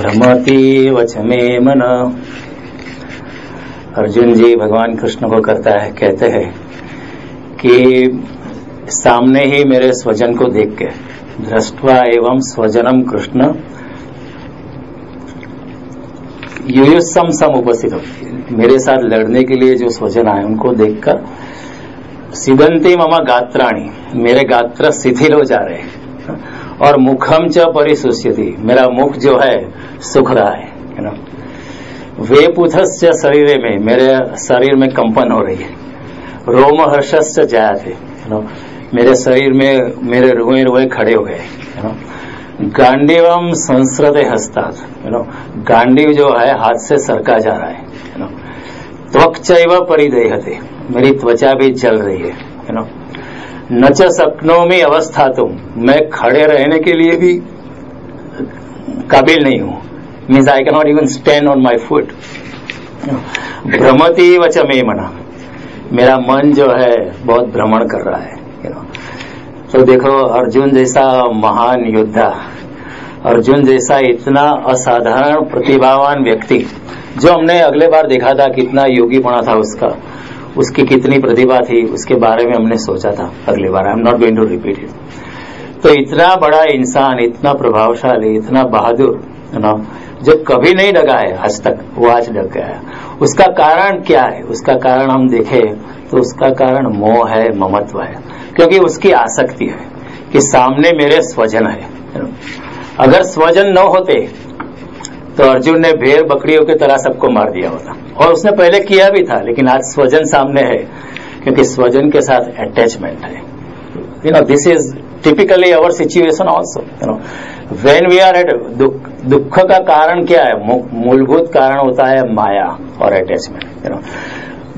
भ्रमति वच मे मन। अर्जुन जी भगवान कृष्ण को कहते हैं कि सामने ही मेरे स्वजन को देख के, दृष्ट्वा एवं स्वजनम कृष्ण युयुत्सम सम उपस्थित, मेरे साथ लड़ने के लिए जो स्वजन आए उनको देखकर सिदंती मम गात्राणि, मेरे गात्र शिथिल हो जा रहे हैं, और मुखम च परिशुष्यति, मेरा मुख जो है सुख रहा है ना। वेपुथस्य शरीर में, मेरे शरीर में कंपन हो रही है। रोमहर्षस्य जायते, मेरे शरीर में मेरे रोए खड़े हो गए। गांडीवम संस्रते हस्तात्, गांडीव जो है हाथ से सरका जा रहा है। त्वक्चैव परिदेहते, मेरी त्वचा भी जल रही है। न च शक्नोमि अवस्थातुम, मैं खड़े रहने के लिए भी काबिल नहीं हूं, means I can not even stand on my foot. भ्रमति वच मे मन, मेरा मन जो है बहुत भ्रमण कर रहा है। तो देखो अर्जुन जैसा महान योद्धा, अर्जुन जैसा इतना असाधारण प्रतिभावान व्यक्ति, जो हमने अगले बार देखा था कितना योगीपना था उसका, उसकी कितनी प्रतिभा थी, उसके बारे में हमने सोचा था अगली बार। I am not going to repeat it. तो इतना बड़ा इंसान, इतना प्रभावशाली, इतना बहादुर, जो कभी नहीं डगा है आज तक, वो आज डग गया है। उसका कारण क्या है? उसका कारण हम देखें तो उसका कारण मोह है, ममत्व है, क्योंकि उसकी आसक्ति है कि सामने मेरे स्वजन है। अगर स्वजन न होते तो अर्जुन ने भेड़ बकरियों की तरह सबको मार दिया होता, और उसने पहले किया भी था, लेकिन आज स्वजन सामने है क्योंकि स्वजन के साथ अटैचमेंट है। This is typically our situation also. When we are at, दुख का कारण क्या है? मूलभूत कारण होता है माया और अटैचमेंट।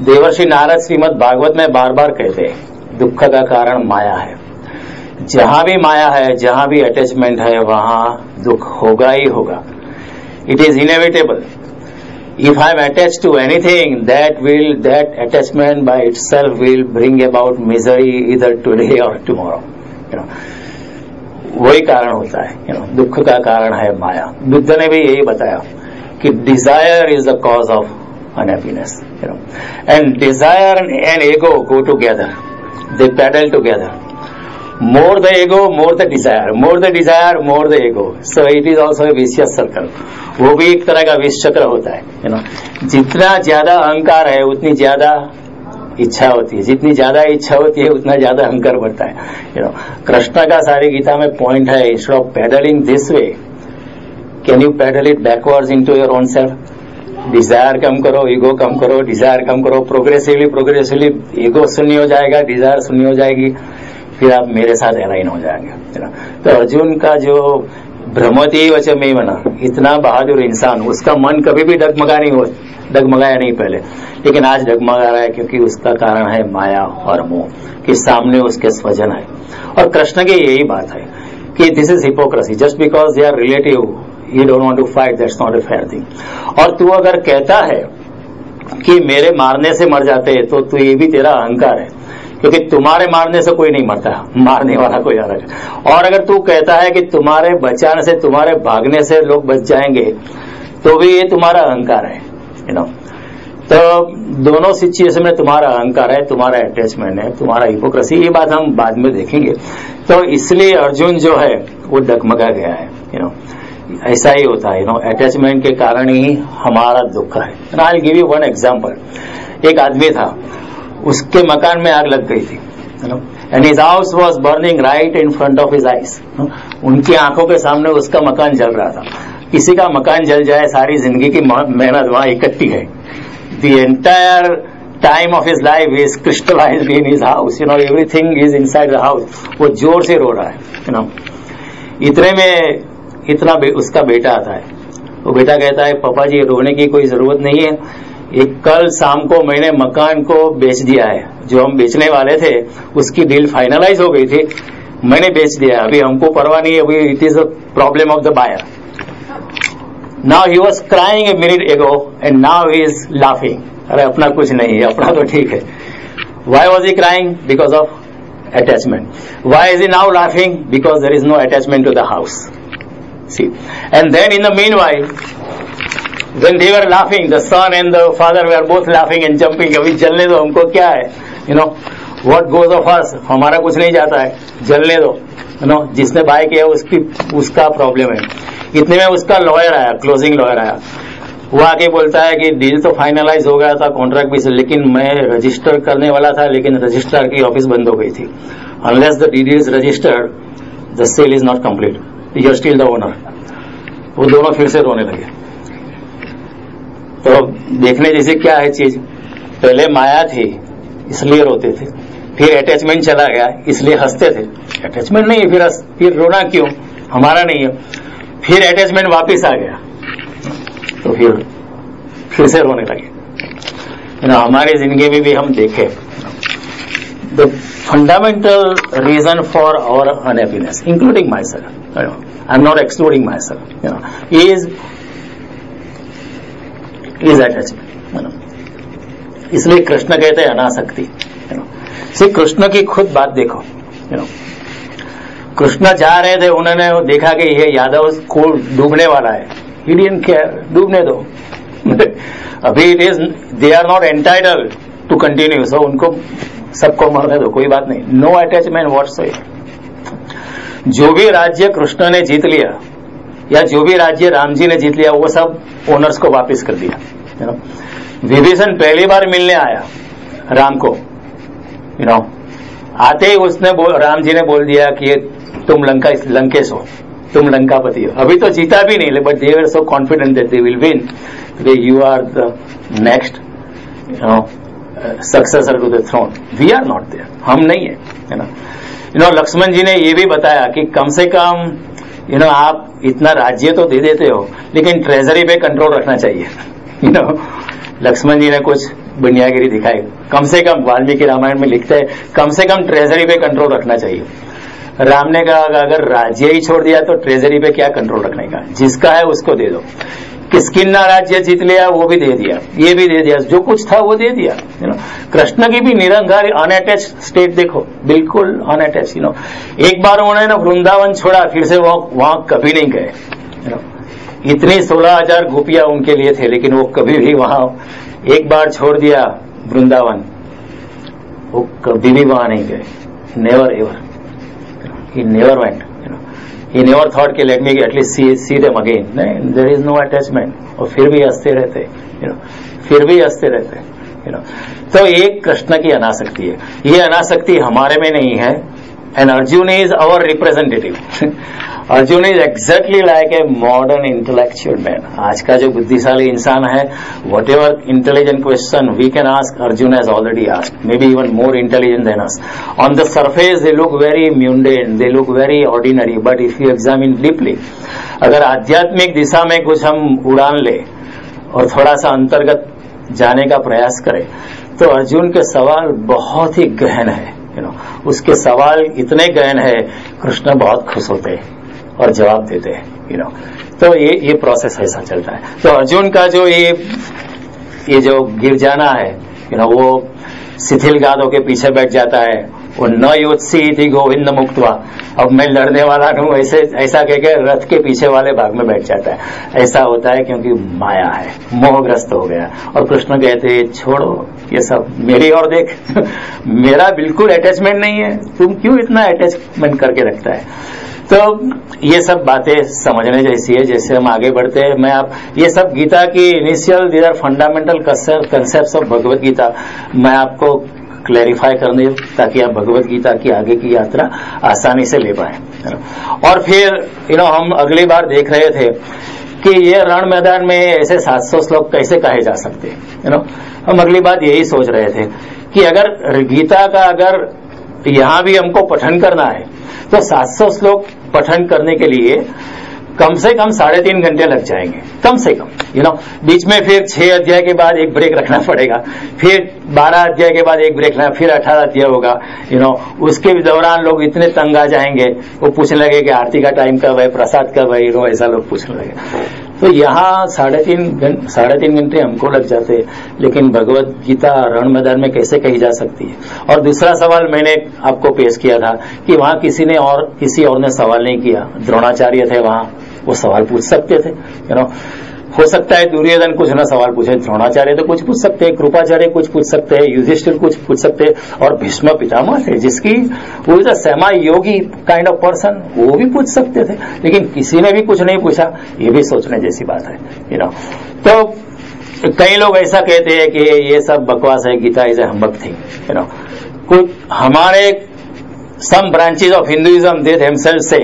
देवर्षि नारद श्रीमद् भागवत में बार बार कहते हैं दुख का कारण माया है। जहां भी माया है, जहां भी अटैचमेंट है, वहां दुख होगा ही होगा। It is inevitable. If I am attached to anything, that attachment by itself will bring about misery either today or tomorrow. वही कारण होता है। दुख का कारण है माया। बुद्ध ने भी यही बताया कि desire is the cause of unhappiness, and desire and ego go together. They paddle together. More the ego, more the desire. More the desire, more the ego. So it is also a vicious circle. वो भी एक तरह का विष चक्र होता है। जितना ज्यादा अहंकार है उतनी ज्यादा इच्छा होती है, जितनी ज्यादा इच्छा होती है उतना ज्यादा अहंकार बढ़ता है। कृष्ण का सारी गीता में पॉइंट है, instead of paddling this way, can you paddle it backwards into your own self. Desire कम करो, ईगो कम करो, डिजायर कम करो, प्रोग्रेसिवली ईगो शून्य हो जाएगा, डिजायर शून्य हो जाएगी, फिर आप मेरे साथ अलाइन हो जाएंगे। तो अर्जुन का जो भ्रमति वच मे मन, इतना बहादुर इंसान, उसका मन कभी भी डगमगाया नहीं पहले, लेकिन आज डगमगा रहा है क्योंकि उसका कारण है माया और मोह, कि सामने उसके स्वजन है। और कृष्ण की यही बात है कि this is hypocrisy. Just because they are relative, you don't want to fight, that's not a fair thing. और तू अगर कहता है कि मेरे मारने से मर जाते हैं, तो ये भी तेरा अहंकार है, क्योंकि तुम्हारे मारने से कोई नहीं मरता, मारने वाला कोई अलग है। और अगर तू कहता है कि तुम्हारे बचाने से, तुम्हारे भागने से लोग बच जाएंगे, तो भी ये तुम्हारा अहंकार है। तो दोनों सिचुएशन में तुम्हारा अहंकार है, तुम्हारा अटैचमेंट है, तुम्हारा हिपोक्रेसी। ये बात हम बाद में देखेंगे। तो इसलिए अर्जुन जो है वो डगमगा गया है। ऐसा ही होता है। अटैचमेंट के कारण ही हमारा दुख है। I will give you one example. एक आदमी था, उसके मकान में आग लग गई थी, and his house was burning right in front of his eyes. उनकी आंखों के सामने उसका मकान जल रहा था। किसी का मकान जल जाए, सारी जिंदगी की मेहनत वहां इकट्ठी है। The entire time of his life is crystallised in his house. Everything is inside the house. वो जोर से रो रहा है। इतने में इतना उसका बेटा आता है। वो बेटा कहता है, पापा जी रोने की कोई जरूरत नहीं है, एक कल शाम को मैंने मकान को बेच दिया है। जो हम बेचने वाले थे उसकी डील फाइनलाइज हो गई थी, मैंने बेच दिया। अभी हमको परवाह नहीं है, अभी it is a problem of the buyer. Now he was crying a minute ago and now he is laughing. अरे अपना कुछ नहीं है, अपना तो ठीक है। Why was he crying? Because of attachment. Why is he now laughing? Because there is no attachment to the house. See, and then in the meanwhile, when they were laughing, the son and the father were both laughing and jumping. अभी जलने दो, हमको क्या है, what goes of us, हमारा कुछ नहीं जाता है, जलने दो, जिसने बाय किया उसका प्रॉब्लम है. इतने में उसका लॉयर आया, क्लोजिंग लॉयर आया. वो आके बोलता है कि डील तो फाइनलाइज हो गया था कॉन्ट्रैक्ट भी से, लेकिन मैं रजिस्टर करने वाला था, लेकिन रजिस्ट्रार की ऑफिस बंद हो गई थी. Unless the deed is registered, the sale is not complete, you are still the owner. वो दोनों फिर से रोने लगे. तो देखने जैसे क्या है चीज, पहले माया थी इसलिए रोते थे, फिर अटैचमेंट चला गया इसलिए हंसते थे. अटैचमेंट नहीं है, फिर रोना क्यों, हमारा नहीं है. फिर अटैचमेंट वापिस आ गया तो फिर से रोने लगे. हमारी जिंदगी में भी हम देखें, the fundamental reason for our unhappiness, including myself, I am not excluding myself, is attachment. इसलिए कृष्ण कहते हैं अनासक्ति. कृष्ण की खुद बात देखो. कृष्ण जा रहे थे, उन्होंने देखा कि ये यादव को डूबने वाला है. He didn't care, डूबने दो. अभी it is, they are not entitled to continue, so उनको सबको मरने दो, कोई बात नहीं. No attachment whatsoever. जो भी राज्य कृष्ण ने जीत लिया या जो भी राज्य राम जी ने जीत लिया, वो सब ओनर्स को वापस कर दिया. विभीषण पहली बार मिलने आया राम को, आते ही उसने राम जी ने बोल दिया कि तुम लंकेश हो, तुम लंकापति हो. अभी तो जीता भी नहीं, but they were so confident that they will win. You are the next successor to the throne. We are not there, हम नहीं है. लक्ष्मण जी ने ये भी बताया कि कम से कम आप इतना राज्य तो दे देते हो, लेकिन ट्रेजरी पे कंट्रोल रखना चाहिए. लक्ष्मण जी ने कुछ बुनियागिरी दिखाई. कम से कम वाल्मीकि रामायण में लिखते हैं कम से कम ट्रेजरी पे कंट्रोल रखना चाहिए. राम ने कहा अगर राज्य ही छोड़ दिया तो ट्रेजरी पे क्या कंट्रोल रखने का, जिसका है उसको दे दो. किसकिन्ना राज्य जीत लिया वो भी दे दिया, ये भी दे दिया, जो कुछ था वो दे दिया. कृष्ण की भी निरंकारी अनअटैच स्टेट देखो, बिल्कुल अनअटैच. एक बार उन्होंने वृंदावन छोड़ा, फिर से वहां कभी नहीं गए. इतनी 16,000 गोपियां उनके लिए थे, लेकिन वो कभी भी वहां, एक बार छोड़ दिया वृंदावन, वो कभी भी वहां नहीं गए. Never ever. He never went. He never thought कि let me at least see them again. नहीं, there is no attachment. और फिर भी हंसते रहते, फिर भी हंसते रहते. तो एक कृष्ण की अनासक्ति है. ये अनासक्ति हमारे में नहीं है. And Arjuna is our representative. Arjuna is exactly like a modern intellectual man. आज का जो बुद्धिशाली इंसान है, whatever intelligent question we can ask, Arjuna has already asked. Maybe even more intelligent than us. On the surface they look very mundane, they look very ordinary, but if you examine deeply, अगर आध्यात्मिक दिशा में कुछ हम उड़ान ले और थोड़ा सा अंतर्गत जाने का प्रयास करें, तो अर्जुन के सवाल बहुत ही गहन है. उसके सवाल इतने गहन है, कृष्ण बहुत खुश होते हैं और जवाब देते हैं. तो ये प्रोसेस ऐसा चलता है. तो अर्जुन का जो ये जो गिर जाना है, वो शिथिल गादों के पीछे बैठ जाता है. वो न योत्सी थी गोविंद मुक्तवा, अब मैं लड़ने वाला हूं, ऐसा कह के रथ के पीछे वाले भाग में बैठ जाता है. ऐसा होता है क्योंकि माया है, मोहग्रस्त हो गया. और कृष्ण कहते हैं छोड़ो ये सब, मेरी और देख. मेरा बिल्कुल अटैचमेंट नहीं है, तुम क्यों इतना अटैचमेंट करके रखता है. तो ये सब बातें समझने जैसी है. जैसे हम आगे बढ़ते हैं, ये सब गीता की initial, these are fundamental concepts of Bhagavad Gita, मैं आपको क्लैरिफाई करने, ताकि आप भगवत गीता की आगे की यात्रा आसानी से ले पाए. और फिर हम अगली बार देख रहे थे कि ये रण मैदान में ऐसे 700 श्लोक कैसे कहे जा सकते हैं. हम अगली बात यही सोच रहे थे कि अगर गीता का अगर यहां भी हमको पठन करना है, तो 700 श्लोक पठन करने के लिए कम से कम 3.5 घंटे लग जाएंगे, कम से कम. बीच में फिर 6 अध्याय के बाद एक ब्रेक रखना पड़ेगा, फिर 12 अध्याय के बाद एक ब्रेक लेना, फिर 18 अध्याय होगा. उसके दौरान लोग इतने तंग आ जाएंगे, वो पूछने लगे कि आरती का टाइम कब है, प्रसाद कब है, ऐसा लोग पूछने लगे. तो यहाँ 3.5 घंटे हमको लग जाते हैं, लेकिन भगवत गीता रण मैदान में कैसे कही जा सकती है. और दूसरा सवाल मैंने आपको पेश किया था कि वहां किसी और ने सवाल नहीं किया. द्रोणाचार्य थे वहां, वो सवाल पूछ सकते थे, हो सकता है दुर्योधन कुछ ना सवाल पूछे, द्रोणाचार्य तो कुछ पूछ सकते हैं, कृपाचार्य कुछ पूछ सकते हैं, युधिष्ठिर कुछ पूछ सकते हैं, और भीष्म पितामह थे जिसकी वो इज अ सेमा योगी काइंड ऑफ पर्सन, वो भी पूछ सकते थे, लेकिन किसी ने भी कुछ नहीं पूछा। ये भी सोचने जैसी बात है। तो कई लोग ऐसा कहते हैं कि ये सब बकवास है, Gita is a humbug thing. कुछ हमारे some branches of Hinduism they themselves say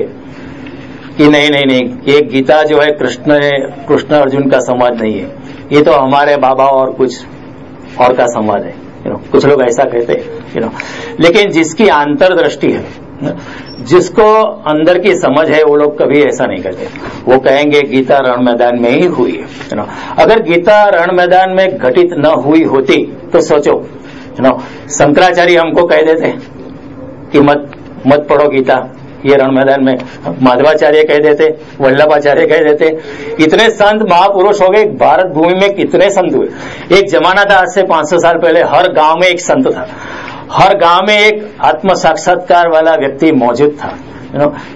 कि नहीं, ये गीता जो है कृष्ण अर्जुन का संवाद नहीं है, ये तो हमारे बाबा और कुछ और का संवाद है। कुछ लोग ऐसा कहते हैं। लेकिन जिसकी अंतर्दृष्टि है, जिसको अंदर की समझ है, वो लोग कभी ऐसा नहीं करते। वो कहेंगे गीता रण मैदान में ही हुई है। अगर गीता रण मैदान में घटित न हुई होती तो सोचो, शंकराचार्य हमको कह देते कि मत पढ़ो गीता ये रण मैदान में, माधवाचार्य कह देते, वल्लभाचार्य कह देते, इतने संत महापुरुष हो गए। भारत भूमि में कितने संत हुए। एक जमाना था आज से 500 साल पहले, हर गांव में एक संत था, हर गांव में एक आत्म साक्षात्कार वाला व्यक्ति मौजूद था,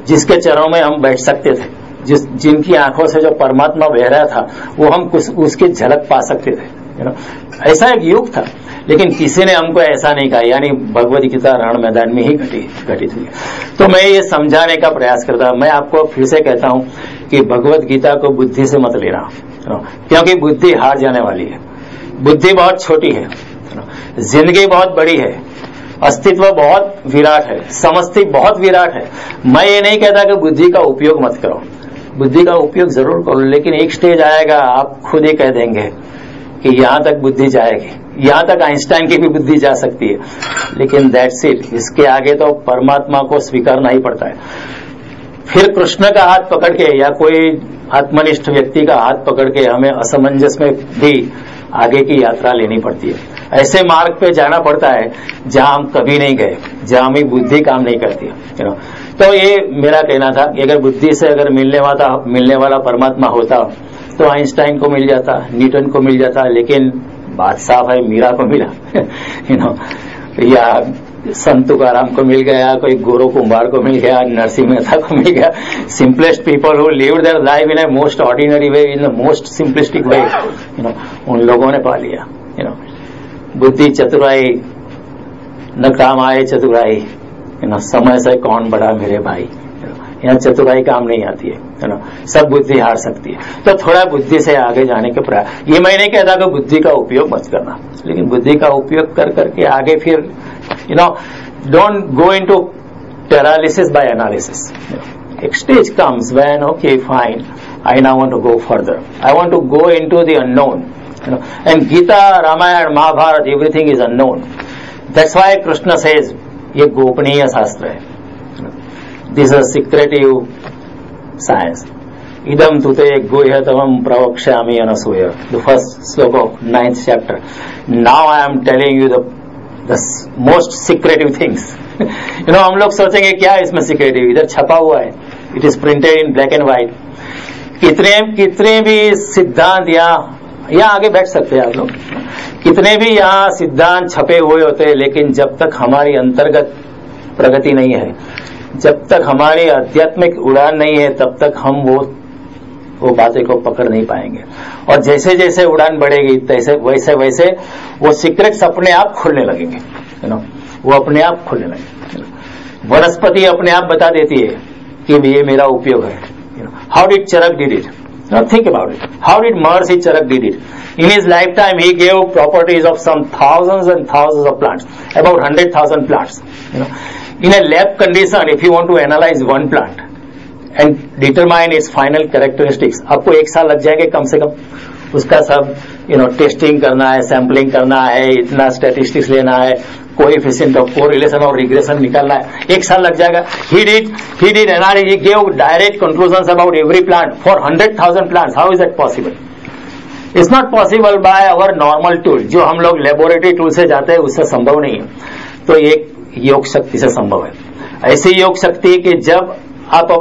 जिसके चरणों में हम बैठ सकते थे, जिनकी आंखों से जो परमात्मा बह रहा था वो हम उसकी झलक पा सकते थे। ऐसा एक युग था, लेकिन किसी ने हमको ऐसा नहीं कहा, यानी भगवद गीता रण मैदान में ही घटित हुई। तो मैं ये समझाने का प्रयास करता हूं। मैं आपको फिर से कहता हूं कि भगवद गीता को बुद्धि से मत लेना, क्योंकि बुद्धि हार जाने वाली है। बुद्धि बहुत छोटी है, जिंदगी बहुत बड़ी है, अस्तित्व बहुत विराट है, समष्टि बहुत विराट है। मैं ये नहीं कहता कि बुद्धि का उपयोग मत करो, बुद्धि का उपयोग जरूर करो, लेकिन एक स्टेज आएगा आप खुद ही कह देंगे कि यहां तक बुद्धि जाएगी, यहां तक आइंस्टाइन की भी बुद्धि जा सकती है, लेकिन दैट्स इट। इसके आगे तो परमात्मा को स्वीकारना ही पड़ता है। फिर कृष्ण का हाथ पकड़ के या कोई आत्मनिष्ठ व्यक्ति का हाथ पकड़ के हमें असमंजस में भी आगे की यात्रा लेनी पड़ती है। ऐसे मार्ग पे जाना पड़ता है जहां हम कभी नहीं गए, जहां हमें बुद्धि काम नहीं करती। तो ये मेरा कहना था कि अगर बुद्धि से अगर मिलने वाला परमात्मा होता तो आइंस्टाइन को मिल जाता, न्यूटन को मिल जाता, लेकिन बात साफ है, मीरा को मिला या संत तुकाराम को मिल गया, कोई गुरु कुंभार को मिल गया, नरसिंह मेहता को मिल गया। Simplest people who lived their life in a most ordinary way, in the most simplistic way, उन लोगों ने पा लिया। बुद्धि चतुराई न काम आए चतुराई, समय से कौन बड़ा मेरे भाई, यहाँ चतुराई काम नहीं आती है, सब बुद्धि हार सकती है। तो थोड़ा बुद्धि से आगे जाने के प्रयास, ये मैं नहीं कहता कि बुद्धि का उपयोग मत करना, लेकिन बुद्धि का उपयोग कर करके आगे फिर don't go into paralysis by analysis. एक stage comes when okay fine, I now want to go further, I want to go into the unknown, and Gita, Ramayana, Mahabharata, everything is unknown. That's why Krishna says ये गोपनीय शास्त्र है, this is secretive science. इदम तुते गुह्यतमं प्रवक्ष्यामि Anasuya, the first श्लोक of 9th chapter. Now I am telling you the most secretive things. हम लोग सोचेंगे क्या इसमें सीक्रेटिव, इधर छपा हुआ है, it is printed in black and white. कितने भी सिद्धांत यहाँ आगे बैठ सकते हैं आप लोग, कितने भी यहाँ सिद्धांत छपे हुए होते हैं, लेकिन जब तक हमारी अंतर्गत प्रगति नहीं है, जब तक हमारी आध्यात्मिक उड़ान नहीं है, तब तक हम वो बातें को पकड़ नहीं पाएंगे। और जैसे जैसे उड़ान बढ़ेगी वैसे वैसे वो सीक्रेट्स अपने आप खुलने लगेंगे, वो अपने आप खुलने लगेंगे। वनस्पति अपने आप बता देती है कि ये मेरा उपयोग है। How did Charaka did it? Now think about it. How did Maharishi Charak did it? In his lifetime, he gave properties of some thousands and thousands of plants, about 100,000 plants. In a lab condition, if you want to analyze one plant and determine its final characteristics, आपको 1 साल लग जाएंगे कम से कम। उसका सब testing करना है, sampling करना है, इतना स्टैटिस्टिक्स लेना है, कोएफिशिएंट ऑफ कोरिलेशन और रिग्रेशन निकालना है, 1 साल लग जाएगा। He did analysis, he gave direct conclusions about every plant for 100,000 plants. How is that possible? It's not possible by our normal tool. जो हम लोग लेबोरेटरी टूल से जाते हैं उससे संभव नहीं है। तो एक योग शक्ति से संभव है। ऐसी योग शक्ति कि जब आप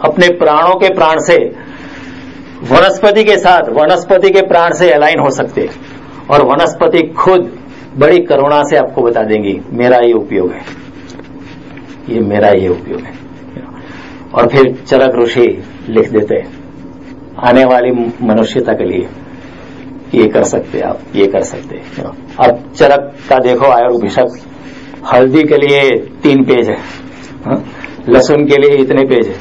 अपने प्राणों के प्राण से वनस्पति के साथ, वनस्पति के प्राण से अलाइन हो सकते हैं, और वनस्पति खुद बड़ी करुणा से आपको बता देंगी मेरा ये उपयोग है, ये मेरा ये उपयोग है। और फिर चरक ऋषि लिख देते हैं आने वाली मनुष्यता के लिए ये कर सकते आप, ये कर सकते। अब चरक का देखो आयुर्वेद, हल्दी के लिए 3 पेज है, लहसुन के लिए इतने पेज है।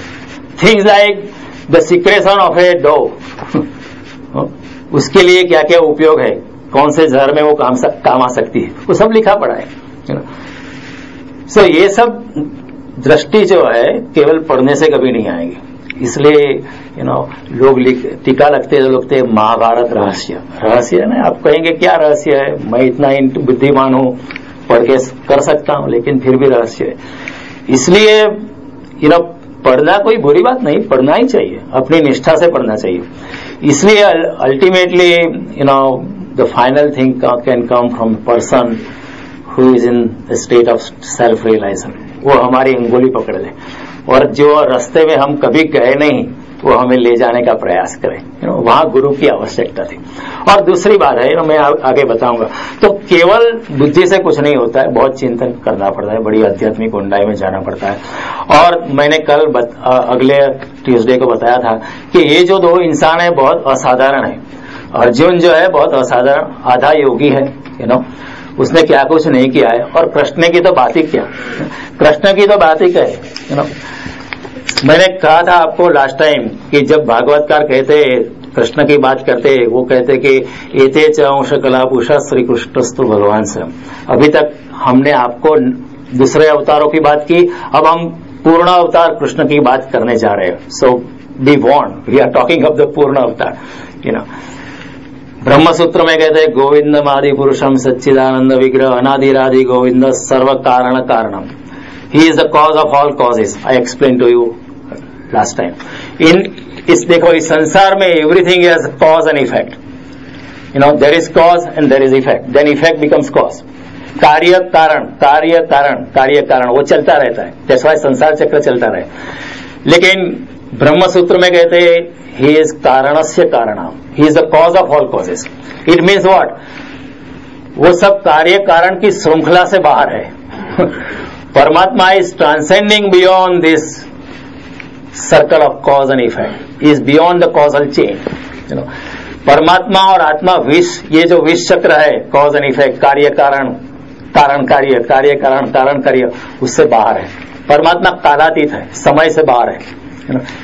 Things like the secretion of a dough, उसके लिए क्या क्या उपयोग है, कौन से जहर में वो काम आ सकती है, वो सब लिखा पड़ा है। सो ये सब दृष्टि जो है केवल पढ़ने से कभी नहीं आएगी। इसलिए लोग टीका लगते महाभारत रहस्य, रहस्य है ना, आप कहेंगे क्या रहस्य है, मैं इतना बुद्धिमान हूं, पढ़ के कर सकता हूं, लेकिन फिर भी रहस्य है। इसलिए पढ़ना कोई बुरी बात नहीं, पढ़ना ही चाहिए, अपनी निष्ठा से पढ़ना चाहिए। इसलिए ultimately the final thing can come from person who is in state of self realisation, वो हमारी अंगुली पकड़ ले और जो रास्ते में हम कभी गए नहीं वो हमें ले जाने का प्रयास करें। वहां गुरु की आवश्यकता थी। और दूसरी बात है, मैं आगे बताऊंगा, तो केवल बुद्धि से कुछ नहीं होता है, बहुत चिंतन करना पड़ता है, बड़ी आध्यात्मिक ऊंडाई में जाना पड़ता है। और मैंने कल अगले ट्यूसडे को बताया था कि ये जो 2 इंसान है बहुत असाधारण है। अर्जुन जो है बहुत असाधारण, आधा योगी है, उसने क्या कुछ नहीं किया है, और कृष्ण की तो बात ही क्या, कृष्ण की तो बात ही क्या है। मैंने कहा था आपको लास्ट टाइम कि जब भागवतकार कहते कृष्ण की बात करते, वो कहते कि एते च अंश कलापुषा श्री कृष्णस्तु भगवान से। अभी तक हमने आपको दूसरे अवतारों की बात की, अब हम पूर्ण अवतार कृष्ण की बात करने जा रहे हैं। So be warned, we are talking of the पूर्ण अवतार। ब्रह्म सूत्र में कहते हैं गोविंदम आदि पुरुषम सच्चिदानंद विग्रह अनादिरादि गोविंद सर्व कारण कारणम, he is the cause of all causes. I explain to you last time. देखो इस संसार में everything is cause and effect, there is cause and there is effect, then effect becomes cause. कार्य कारण कार्य कारण कार्य कारण वो चलता रहता है, दैट्स व्हाई संसार चक्र चलता रहे। लेकिन ब्रह्म सूत्र में कहते हैं ही इज कारणस्य कारणम, he is the cause of all causes. It means what, वो सब कार्य कारण की श्रृंखला से बाहर है। परमात्मा is transcending beyond this circle of cause and effect, is beyond the causal chain. परमात्मा और आत्मा विष, ये जो विष चक्र है, कॉज एंड इफेक्ट, कार्य कारण कारण कार्य, कार्य कारण कारण कार्य, उससे बाहर है। परमात्मा कालातीत है, समय से बाहर है।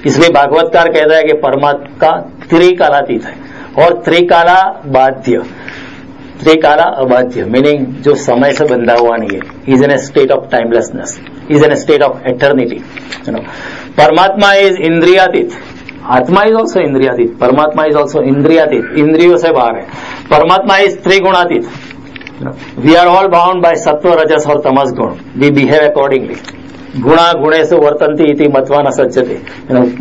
इसलिए भागवतकार कहता है कि परमात्मा का त्रिकालातीत है और त्रिकाला बाध्य, त्रिकाला अबाध्य, मीनिंग जो समय से बंधा हुआ नहीं है, is in A state of timelessness, is in A state of eternity. परमात्मा इज इंद्रियातीत, आत्मा इज ऑल्सो इंद्रियातीत, परमात्मा इज ऑल्सो इंद्रियातीत, इंद्रियों से बाहर है। परमात्मा इज त्रिगुणातीत, we are all bound by सत्व रजस और तमस गुण, वी बिहेव अकॉर्डिंगली। गुणा गुणे से वर्तन्ति इति मत्वा न सज्जते,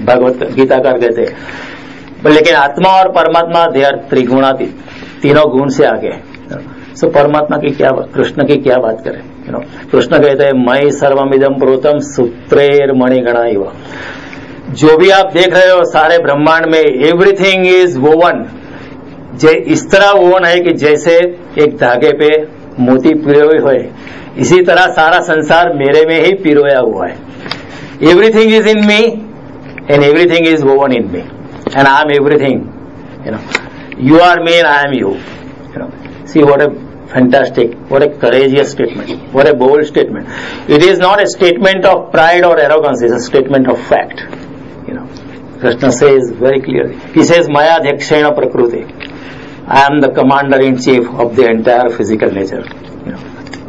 भगवत गीताकार कहते हैं। लेकिन आत्मा और परमात्मा दे आर त्रिगुणातीत, तीनों गुण से आगे। सो परमात्मा की क्या, कृष्ण की क्या बात करें। कृष्ण कहते हैं मयि सर्वमिदं प्रोतम सूत्रेर मणिगणा इव। जो भी आप देख रहे हो सारे ब्रह्मांड में, एवरीथिंग इज वोवन, इस तरह वोवन है कि जैसे एक धागे पे मोती पिरोए हुए, इसी तरह सारा संसार मेरे में ही पिरोया हुआ है। Everything is in me and everything is woven in me and I M everything. You are me and I am you. See what a fantastic, what a courageous statement, what a bold statement. It is not a statement of pride or arrogance, it is a statement of fact. Krishna says very clearly. He says, Maya Dhekshena Prakriti. I am the commander in chief of the entire physical nature.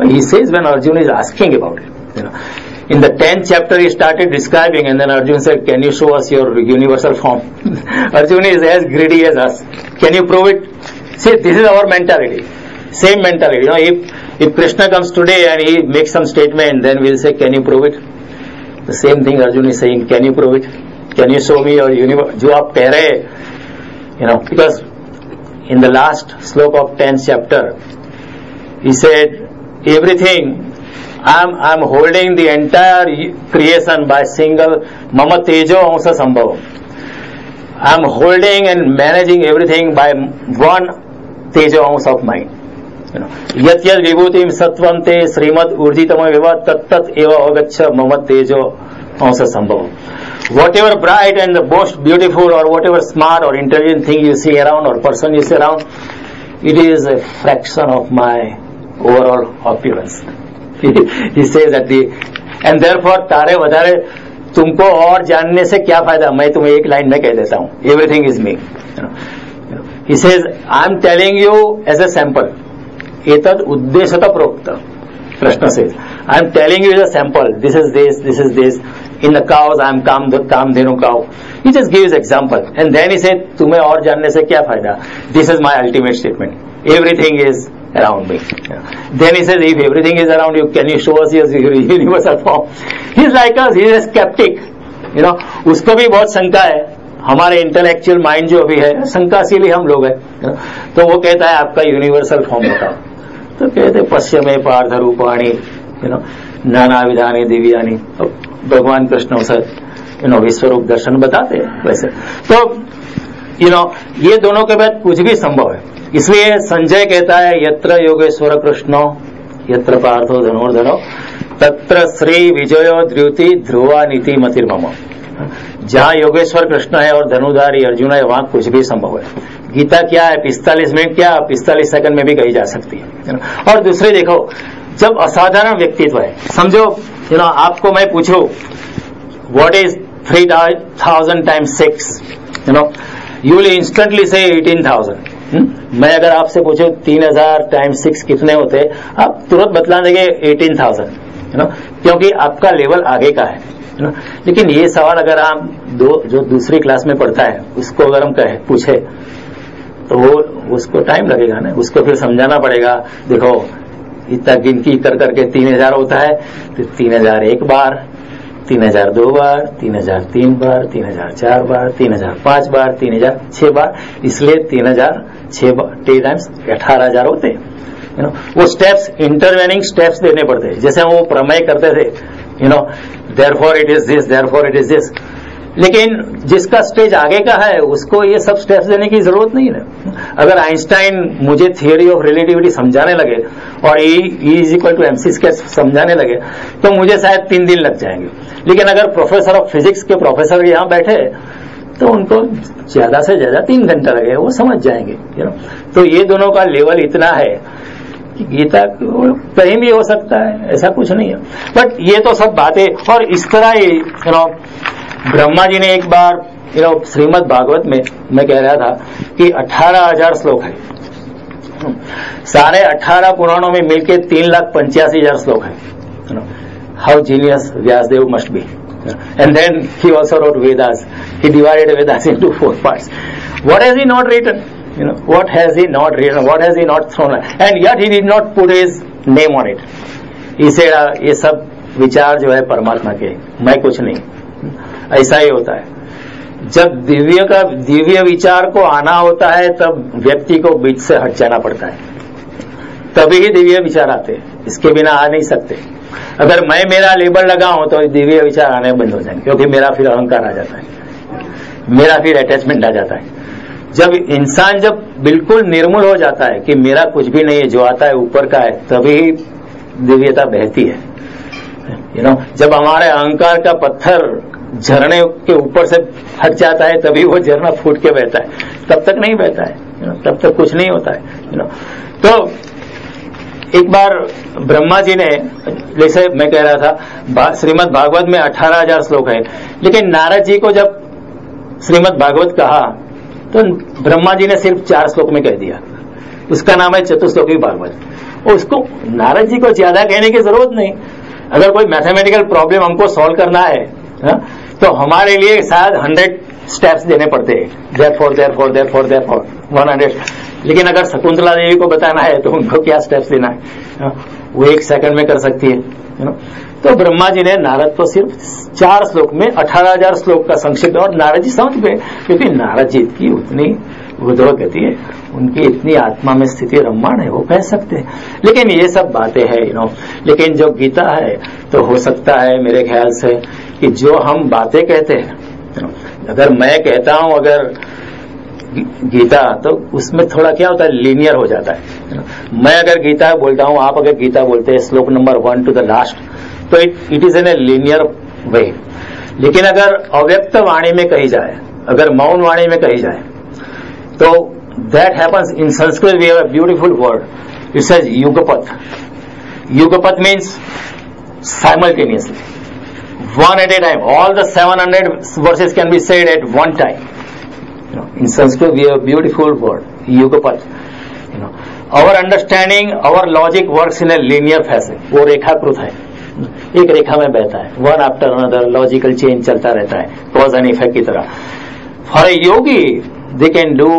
He says when Arjuna is asking about it. In the 10th chapter he started describing, and then Arjuna said, can you show us your universal form? Arjuna is as greedy as us. Can you prove it? See, this is our mentality. Same mentality. If Krishna comes today and he makes some statement, then we'll say, can you prove it? The same thing Arjuna is saying, can you prove it? Can you show me your universe? जो आप कह रहे, because in the last sloka of 10th chapter, he said, everything, I'm holding the entire creation by single mama tejo amsa sambhavam. I'm holding and managing everything by one tejo amsa of mine. Yat yat vibhutim sattvam te srimad urdhitama viva tat tat eva avagaccha mama tejo amsa sambhavam. whatever bright and the most beautiful or whatever smart or intelligent thing you see around or person you see around, it is a fraction of my overall opulence. He says at the, and therefore तारे वधारे तुमको और जानने से क्या फायदा, मैं तुम्हें एक लाइन में कह देता हूं, everything is me. He says, I am telling you as a sample. एतद उद्देश्यतः प्रोक्त. Krishna says, I am telling you as a sample. This is this, this is this. In the cows, I am Kamdhenu cow. He just gives example. And then he said, तुम्हें और जानने से क्या फायदा? This is my ultimate statement. Everything is around me. Then he says, if everything is around you, can you show us your universal form? He is like us. He is a skeptic. उसको भी बहुत शंका है. हमारे intellectual mind जो भी है शंकाशील हम लोग हैं. तो वो कहता है आपका यूनिवर्सल फॉर्म बताओ. तो कहते पश्चिमे पार्थ रूपाणी नाना विधानी दिव्यानी. भगवान कृष्ण उसे विश्वरूप दर्शन बताते हैं वैसे. तो ये दोनों के बाद कुछ भी संभव है. इसलिए संजय कहता है यत्र योगेश्वर कृष्णो यत्र पार्थो धनुर्धनो तत्र श्री विजयो द्रुति ध्रुवा नीति मतिर्मम. जहां योगेश्वर कृष्ण है और धनुधारी अर्जुन है वहां कुछ भी संभव है. गीता क्या है 45 मिनट क्या 45 सेकंड में भी कही जा सकती है. और दूसरे देखो जब असाधारण व्यक्तित्व है, समझो आपको मैं पूछूं what is 3000 times 6, you will instantly से 18,000. मैं अगर आपसे पूछूं 3000 टाइम्स 6 कितने होते, आप तुरंत बतला देंगे 18,000, क्योंकि आपका लेवल आगे का है. लेकिन ये सवाल अगर आप जो दूसरी क्लास में पढ़ता है उसको अगर हम पूछे तो वो उसको टाइम लगेगा ना. उसको फिर समझाना पड़ेगा. देखो इतना गिनती कर करके 3000 होता है, फिर 3001 बार, 3000 2 बार, 3000 3 बार, 3000 4 बार, 3000 5 बार, 3006 बार. इसलिए 3006 टाइम्स 18,000 होते हैं. वो स्टेप्स इंटरवेनिंग स्टेप्स देने पड़ते हैं. जैसे वो प्रमेय करते थे therefore it is this, therefore it is this. लेकिन जिसका स्टेज आगे का है उसको ये सब स्टेप्स देने की जरूरत नहीं है. अगर आइंस्टाइन मुझे थियोरी ऑफ रिलेटिविटी समझाने लगे और E is equal to MC square समझाने लगे तो मुझे शायद 3 दिन लग जाएंगे. लेकिन अगर प्रोफेसर ऑफ फिजिक्स के प्रोफेसर यहां बैठे तो उनको ज्यादा से ज्यादा 3 घंटा लगेगा, वो समझ जाएंगे. तो ये दोनों का लेवल इतना है कि गीता कहीं भी हो सकता है, ऐसा कुछ नहीं है. बट ये तो सब बातें. और इस तरह ही ब्रह्मा जी ने एक बार श्रीमद् भागवत में मैं कह रहा था कि 18,000 श्लोक है. सारे 18 पुराणों में मिलके 3,85,000 श्लोक है. How genius Vyasadev must be. And then he also wrote Vedas. He divided Vedas into 4 parts. What has he not written? what has he not written, what has he not thrown, and yet he did not put his name on it. He said ये सब विचार जो है परमात्मा के, मैं कुछ नहीं. ऐसा ही होता है. जब दिव्य विचार को आना होता है तब व्यक्ति को बीच से हट जाना पड़ता है, तभी ही दिव्य विचार आते हैं. इसके बिना आ नहीं सकते. अगर मैं मेरा लेबल लगाऊं तो दिव्य विचार आने बंद हो जाएंगे, क्योंकि मेरा फिर अहंकार आ जाता है, मेरा फिर अटैचमेंट आ जाता है. जब इंसान जब बिल्कुल निर्मूल हो जाता है कि मेरा कुछ भी नहीं है, जो आता है ऊपर का है, तभी दिव्यता बहती है. जब हमारे अहंकार का पत्थर झरने के ऊपर से हट जाता है तभी वो झरना फूट के बहता है. तब तक नहीं बहता है, तब तक कुछ नहीं होता है. तो एक बार ब्रह्मा जी ने, जैसे मैं कह रहा था श्रीमद् भागवत में 18,000 श्लोक है, लेकिन नारद जी को जब श्रीमद् भागवत कहा तो ब्रह्मा जी ने सिर्फ 4 श्लोक में कह दिया. उसका नाम है चतुश्लोकी भागवत. और उसको नारद जी को ज्यादा कहने की जरूरत नहीं. अगर कोई मैथमेटिकल प्रॉब्लम हमको सॉल्व करना है तो हमारे लिए शायद 100 स्टेप्स देने पड़ते हैं. therefore 100. लेकिन अगर शकुंतला देवी को बताना है तो उनको क्या स्टेप्स देना है, वो 1 सेकंड में कर सकती है. तो ब्रह्मा जी ने नारद को सिर्फ 4 श्लोक में 18,000 श्लोक का संक्षिप्त. और नारद जी समझ गए, क्योंकि नारद जी की उतनी गति है, उनकी इतनी आत्मा में स्थिति रम्माण है, वो कह सकते हैं. लेकिन ये सब बातें हैं लेकिन जो गीता है तो हो सकता है मेरे ख्याल से कि जो हम बातें कहते हैं, अगर मैं कहता हूं अगर गीता, तो उसमें थोड़ा क्या होता है, लीनियर हो जाता है. मैं अगर गीता बोलता हूं, आप अगर गीता बोलते हैं श्लोक नंबर 1 टू द लास्ट, तो it is in a linear वे. लेकिन अगर अव्यक्त वाणी में कही जाए, अगर मौन वाणी में कही जाए, तो that happens in Sanskrit we have a beautiful word, it says युगपथ. युगपथ means simultaneously, one at a time. All the 700 verses can be said at one time. In Sanskrit we have a beautiful word, Yugapat. Our understanding, our logic works in a linear fashion. वो रेखाकृत है, एक रेखा में बहता है, one after another, logical change चलता रहता है, cause and effect की तरह. For a yogi, they can do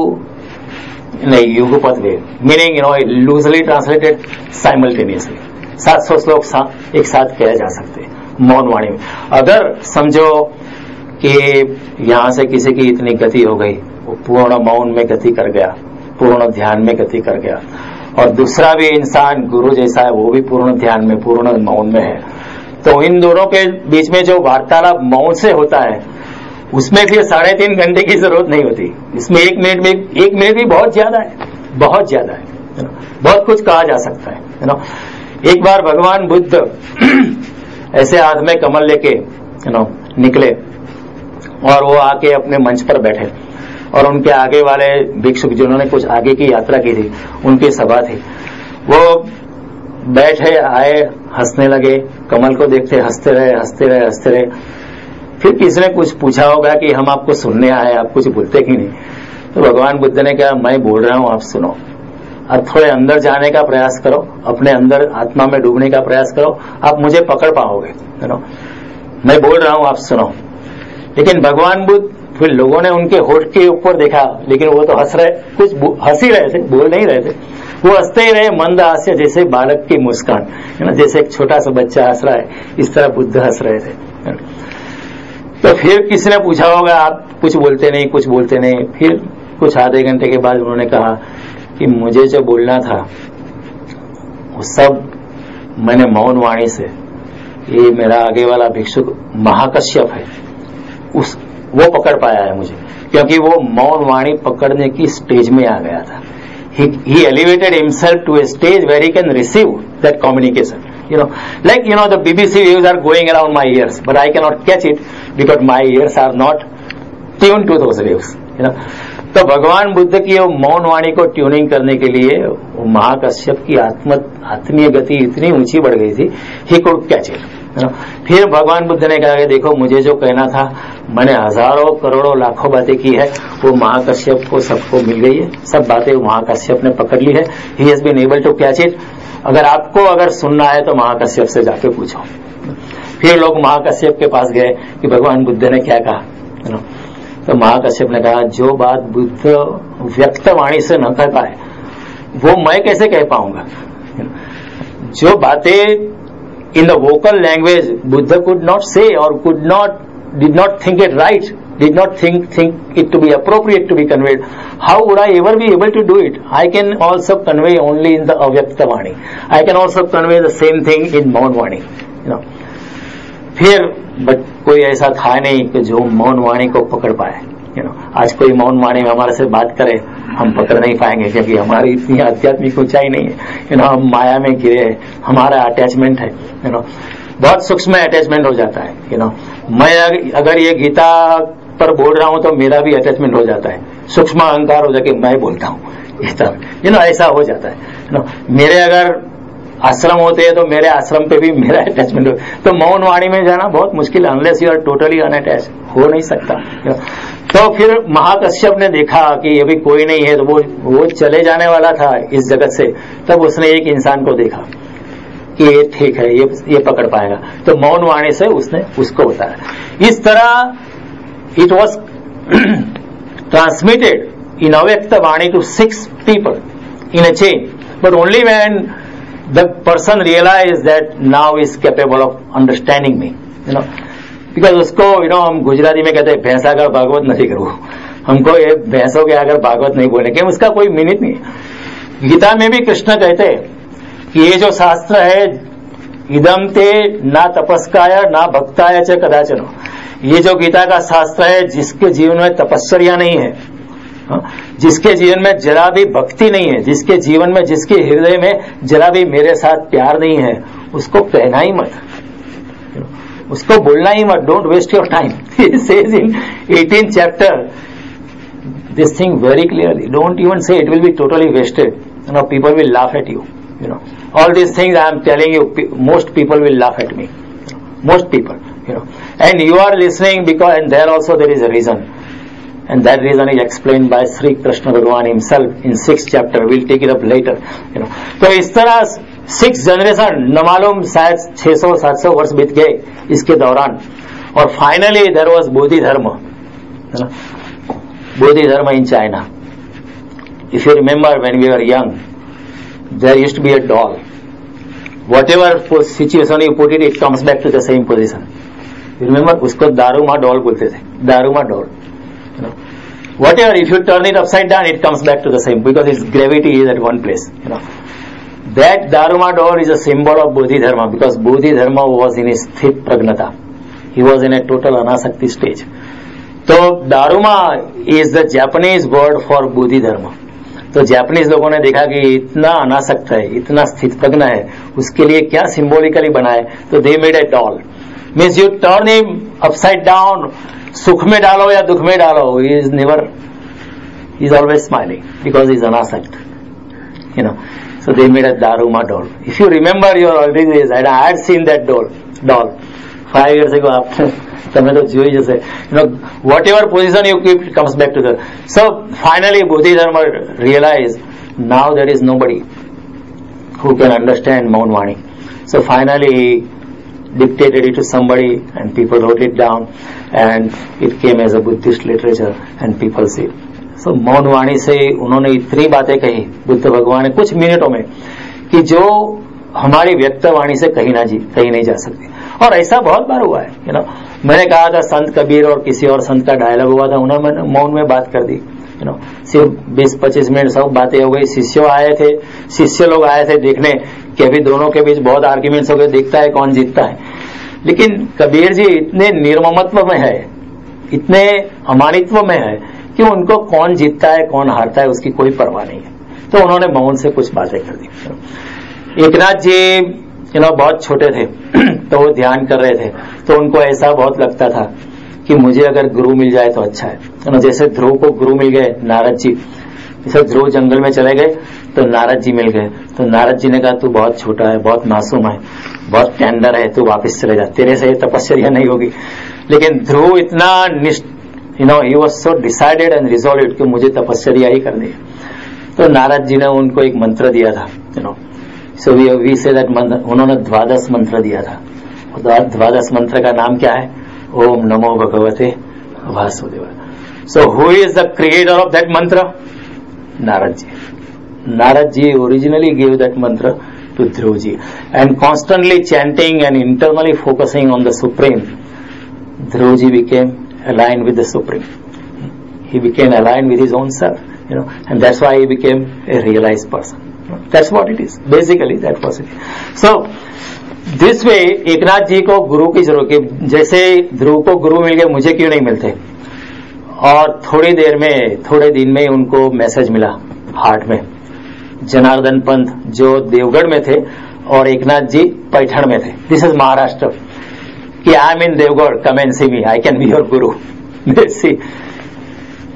in a Yugapat way, meaning loosely translated simultaneously. 700 श्लोक एक साथ कहे जा सकते हैं मौन वाणी में. अगर समझो कि यहां से किसी की इतनी गति हो गई, वो पूर्ण मौन में गति कर गया, पूर्ण ध्यान में गति कर गया, और दूसरा भी इंसान गुरु जैसा है, वो भी पूर्ण ध्यान में, पूर्ण मौन में है, तो इन दोनों के बीच में जो वार्तालाप मौन से होता है, उसमें फिर 3.5 घंटे की जरूरत नहीं होती. इसमें 1 मिनट भी बहुत ज्यादा है, बहुत ज्यादा है. बहुत कुछ कहा जा सकता है. एक बार भगवान बुद्ध ऐसे हाथ में कमल लेके निकले, और वो आके अपने मंच पर बैठे, और उनके आगे वाले भिक्षुक जिन्होंने कुछ आगे की यात्रा की थी, उनकी सभा थी, वो बैठे आए, हंसने लगे, कमल को देखते हंसते रहे. फिर किसी ने कुछ पूछा होगा कि हम आपको सुनने आए, आप कुछ बोलते कि नहीं. तो भगवान बुद्ध ने कहा, मैं बोल रहा हूं, आप सुनो. अब थोड़े अंदर जाने का प्रयास करो, अपने अंदर आत्मा में डूबने का प्रयास करो, आप मुझे पकड़ पाओगे. मैं बोल रहा हूं, आप सुनो. लेकिन भगवान बुद्ध, फिर लोगों ने उनके होठ के ऊपर देखा, लेकिन वो तो हंस रहे, कुछ हंस ही रहे थे, बोल नहीं रहे थे. वो हंसते ही रहे, मंद हास्य, जैसे बालक की मुस्कान है ना, जैसे एक छोटा सा बच्चा हंस रहा है, इस तरह बुद्ध हंस रहे थे. तो फिर किसी ने पूछा होगा, आप कुछ बोलते नहीं. फिर कुछ आधे घंटे के बाद उन्होंने कहा कि मुझे जो बोलना था वो सब मैंने मौन वाणी से, ये मेरा आगे वाला भिक्षुक महाकश्यप है, वो पकड़ पाया है मुझे, क्योंकि वो मौन वाणी पकड़ने की स्टेज में आ गया था. he elevated himself to a stage where he can receive that communication. Like the BBC waves are going around my ears, but I cannot catch it because my ears are not tuned to those waves. तो भगवान बुद्ध की मौन वाणी को tuning करने के लिए वो महाकश्यप की आत्मीय गति इतनी ऊंची बढ़ गई थी, ही कुड कैच इट. फिर भगवान बुद्ध ने कहा कि देखो, मुझे जो कहना था, मैंने हजारों करोड़ों लाखों बातें की है, वो महाकश्यप को सबको मिल गई है, सब बातें महाकश्यप ने पकड़ ली है. He has been able to catch it. अगर सुनना है तो महाकश्यप से जाके पूछो. फिर लोग महाकश्यप के पास गए कि भगवान बुद्ध ने क्या कहा. तो महाकश्यप ने कहा, जो बात बुद्ध व्यक्त वाणी से न कह पाए, वो मैं कैसे कह पाऊंगा. जो बातें in the vocal language Buddha could not say, or did not think it right, did not think it to be appropriate to be conveyed, how would I ever be able to do it? I can also convey only in the avyakta vani. I can also convey the same thing in मौन वाणी. फिर but कोई ऐसा था नहीं कि जो मौन वाणी को पकड़ पाए. आज कोई मौन वाणी में हमारे से बात करे, हम पकड़ नहीं पाएंगे, क्योंकि हमारी इतनी आध्यात्मिक ऊंचाई नहीं है. हम माया में गिरे, हमारा अटैचमेंट है. बहुत सूक्ष्म अटैचमेंट हो जाता है. मैं अगर ये गीता पर बोल रहा हूं तो मेरा भी अटैचमेंट हो जाता है, सूक्ष्म अहंकार हो जाके मैं बोलता हूं. ऐसा हो जाता है. मेरे अगर आश्रम होते हैं तो मेरे आश्रम पे भी मेरा अटैचमेंट हो. तो मौन वाणी में जाना बहुत मुश्किल है, unless you are totally unattach, हो नहीं सकता. तो फिर महाकश्यप ने देखा कि अभी कोई नहीं है, तो वो चले जाने वाला था इस जगत से. तब उसने एक इंसान को देखा कि ये ठीक है, ये पकड़ पाएगा, तो मौन वाणी से उसने उसको बताया. इस तरह इट वॉज ट्रांसमिटेड इन अव्यक्त वाणी to 6 people in a chain, but only when the person realized that now is capable of understanding me, because उसको हम गुजराती में कहते हैं भैंसा का भागवत नहीं करूं. हमको ये भैंसों के अगर भागवत नहीं बोलने के, उसका कोई मीनिंग नहीं. गीता में भी कृष्ण कहते हैं कि ये जो शास्त्र है, इदम ते ना तपस्काय ना भक्ताय च कदाचन, ये जो गीता का शास्त्र है, जिसके जीवन में तपस्या नहीं है, जिसके जीवन में जरा भी भक्ति नहीं है, जिसके जीवन में, जिसके हृदय में जरा भी मेरे साथ प्यार नहीं है, उसको कहना ही मत. उसको बोलना ही मत, don't waste your time. He says in 18th chapter this thing very clearly. Don't even say it will be totally wasted. People will laugh at you. All these things I am telling you, most people will laugh at me. Most people, and you are listening because, and there also there is a reason, and that reason is explained by Sri Krishna Bhagwan himself in 6th chapter. We'll take it up later. तो इस तरह 6 generation न मालूम शायद 600-700 वर्ष बीत गए इसके दौरान, और फाइनली देयर वाज बोधि धर्म. बोधि धर्म in China. If you remember when we were young, there used to be a doll. Whatever situation you put it, it comes back to the same position. You remember? उसको दारूमा doll बोलते थे. दारूमा doll. Whatever, if you turn it upside down, it comes back to the same because its gravity is at one place. That Daruma doll is a symbol of Bodhidharma because Bodhidharma was in his sthit pragnata. He was in a total anasakti stage. So Daruma is the Japanese word for Bodhidharma. तो Japanese लोगों ने देखा कि इतना अनासक्त है, इतना स्थित प्रज्ञ है, उसके लिए क्या सिंबॉलिकली बनाए, तो they made a doll. Means U turn him upside down, सुख में डालो या दुख में डालो, he is never, he is always smiling because he is अनासक्त. So they made a Daruma doll. If you remember your early days, I had seen that doll 5 years ago. તમે તો જોઈ જશે. Whatever position you keep, it comes back to the. So finally Bodhidharma realized now there is nobody who can understand Maun Vani. So finally he dictated it to somebody and people wrote it down and it came as a Buddhist literature and people see. So मौन वाणी से उन्होंने इतनी बातें कही बुद्ध भगवान ने कुछ मिनटों में कि जो हमारी व्यक्त वाणी से कहीं नहीं जा सकती. और ऐसा बहुत बार हुआ है. मैंने कहा था संत कबीर और किसी और संत का डायलॉग हुआ था, उन्होंने मौन में बात कर दी. सिर्फ 20-25 मिनट सब बातें हो गई. शिष्य लोग आए थे देखने कि अभी दोनों के बीच बहुत आर्ग्यूमेंट्स हो गए, देखता है कौन जीतता है. लेकिन कबीर जी इतने निर्ममत्व में है, इतने अमानित्व में है कि उनको कौन जीतता है कौन हारता है उसकी कोई परवाह नहीं है. तो उन्होंने मौन से कुछ बातें कर दी. एकनाथ जी बहुत छोटे थे तो वो ध्यान कर रहे थे, तो उनको ऐसा बहुत लगता था कि मुझे अगर गुरु मिल जाए तो अच्छा है. जैसे ध्रुव को गुरु मिल गए नारद जी, जैसे ध्रुव जंगल में चले गए तो नारद जी मिल गए. तो नारद जी ने कहा तू बहुत छोटा है, बहुत मासूम है, बहुत टेंडर है, तू वापस चले जा, तेरे से तपस्या नहीं होगी. लेकिन ध्रुव इतना he was so decided and resolved कि मुझे तपस्या ही करनी है. तो नारद जी ने उनको एक मंत्र दिया था. So we say that उन्होंने द्वादश मंत्र दिया था. द्वादश मंत्र का नाम क्या है? ओम नमो भगवते वासुदेवाय. So who is the creator of that mantra? Narad ji. Narad ji originally gave that mantra to Dhruv ji, and constantly chanting and internally focusing on the Supreme, Dhruv ji became aligned with the Supreme. He became aligned with his own self, and that's why he became a realized person. That's what it is. Basically, that was it. So, this way, Eknath जी को गुरु की जरूरत है. जैसे ध्रुव को गुरु मिल गए, मुझे क्यों नहीं मिलते? और थोड़े दिन में उनको मैसेज मिला हार्ट में. जनार्दन पंत जो देवगढ़ में थे और एकनाथ जी पैठण में थे. This is Maharashtra. कि I am in Devgad, come and see me, I can be your guru. See.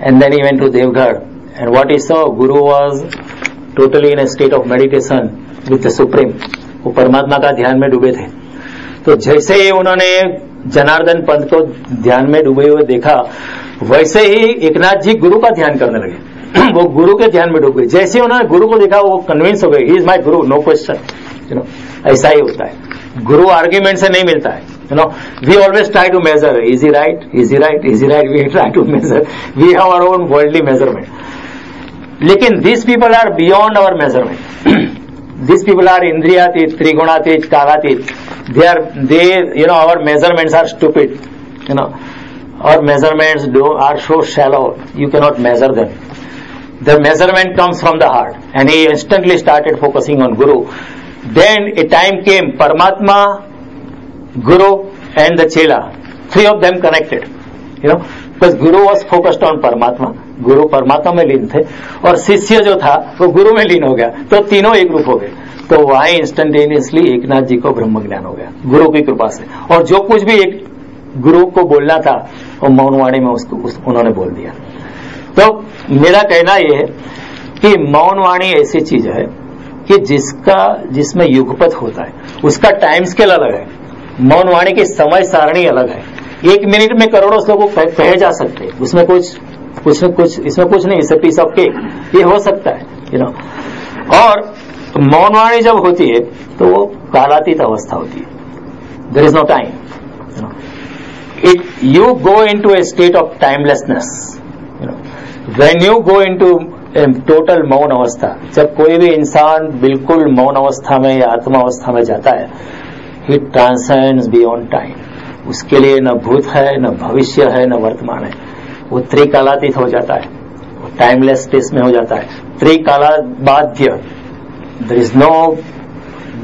And then he went to Devgarh, and what he saw, Guru was totally in a state of meditation with the Supreme. वो परमात्मा का ध्यान में डूबे थे. तो जैसे ही उन्होंने जनार्दन पंत को ध्यान में डूबे हुए देखा, वैसे ही एकनाथ जी गुरु का ध्यान करने लगे. वो गुरु के ध्यान में डूब गए. जैसे ही उन्होंने गुरु को देखा, वो कन्विंस हो गए, he is my Guru, no question. ऐसा ही होता है. गुरु आर्ग्यूमेंट से नहीं मिलता है. We always try to measure, is he right, is he right, is he right, we try to measure, we have our own worldly measurement. लेकिन these people are beyond our measurement. These people are indriyatit, trigunatit, kalatit. Our measurements are stupid. Our measurements are so shallow, you cannot measure them. The measurement comes from the heart, and he instantly started focusing on Guru. Then a time came, Paramatma, Guru and the Chela, 3 of them connected, because Guru was focused on Paramatma, Guru Paramatma में लीन थे, और शिष्य जो था वो गुरु में लीन हो गया, तो तीनों एक रूप हो गए. तो वहां इंस्टेंटेनियसली एकनाथ जी को ब्रह्म ज्ञान हो गया गुरु की कृपा से। और जो कुछ भी एक गुरु को बोलना था वो मौनवाणी में उन्होंने बोल दिया। तो मेरा कहना यह है कि मौनवाणी ऐसी चीज है कि जिसमें युगपत होता है, उसका टाइम स्केल अलग है। मौनवाणी की समय सारणी अलग है। 1 मिनट में करोड़ों श्लोक कहे जा सकते हैं, उसमें कुछ इसमें कुछ नहीं, इसे पीस ऑफ केक, ये हो सकता है और मौनवाणी जब होती है तो वो कालातीत अवस्था होती है। There is no time, you go into a state of timelessness, when you go into total मौन अवस्था, जब कोई भी इंसान बिल्कुल मौन अवस्था में या आत्मा अवस्था में जाता है, ही ट्रांसेंड्स बियॉन्ड टाइम। उसके लिए न भूत है, न भविष्य है, न वर्तमान है, वो त्रिकालातीत हो जाता है, वो टाइमलेस स्टेट में हो जाता है, त्रिकाला बाध्य। There is no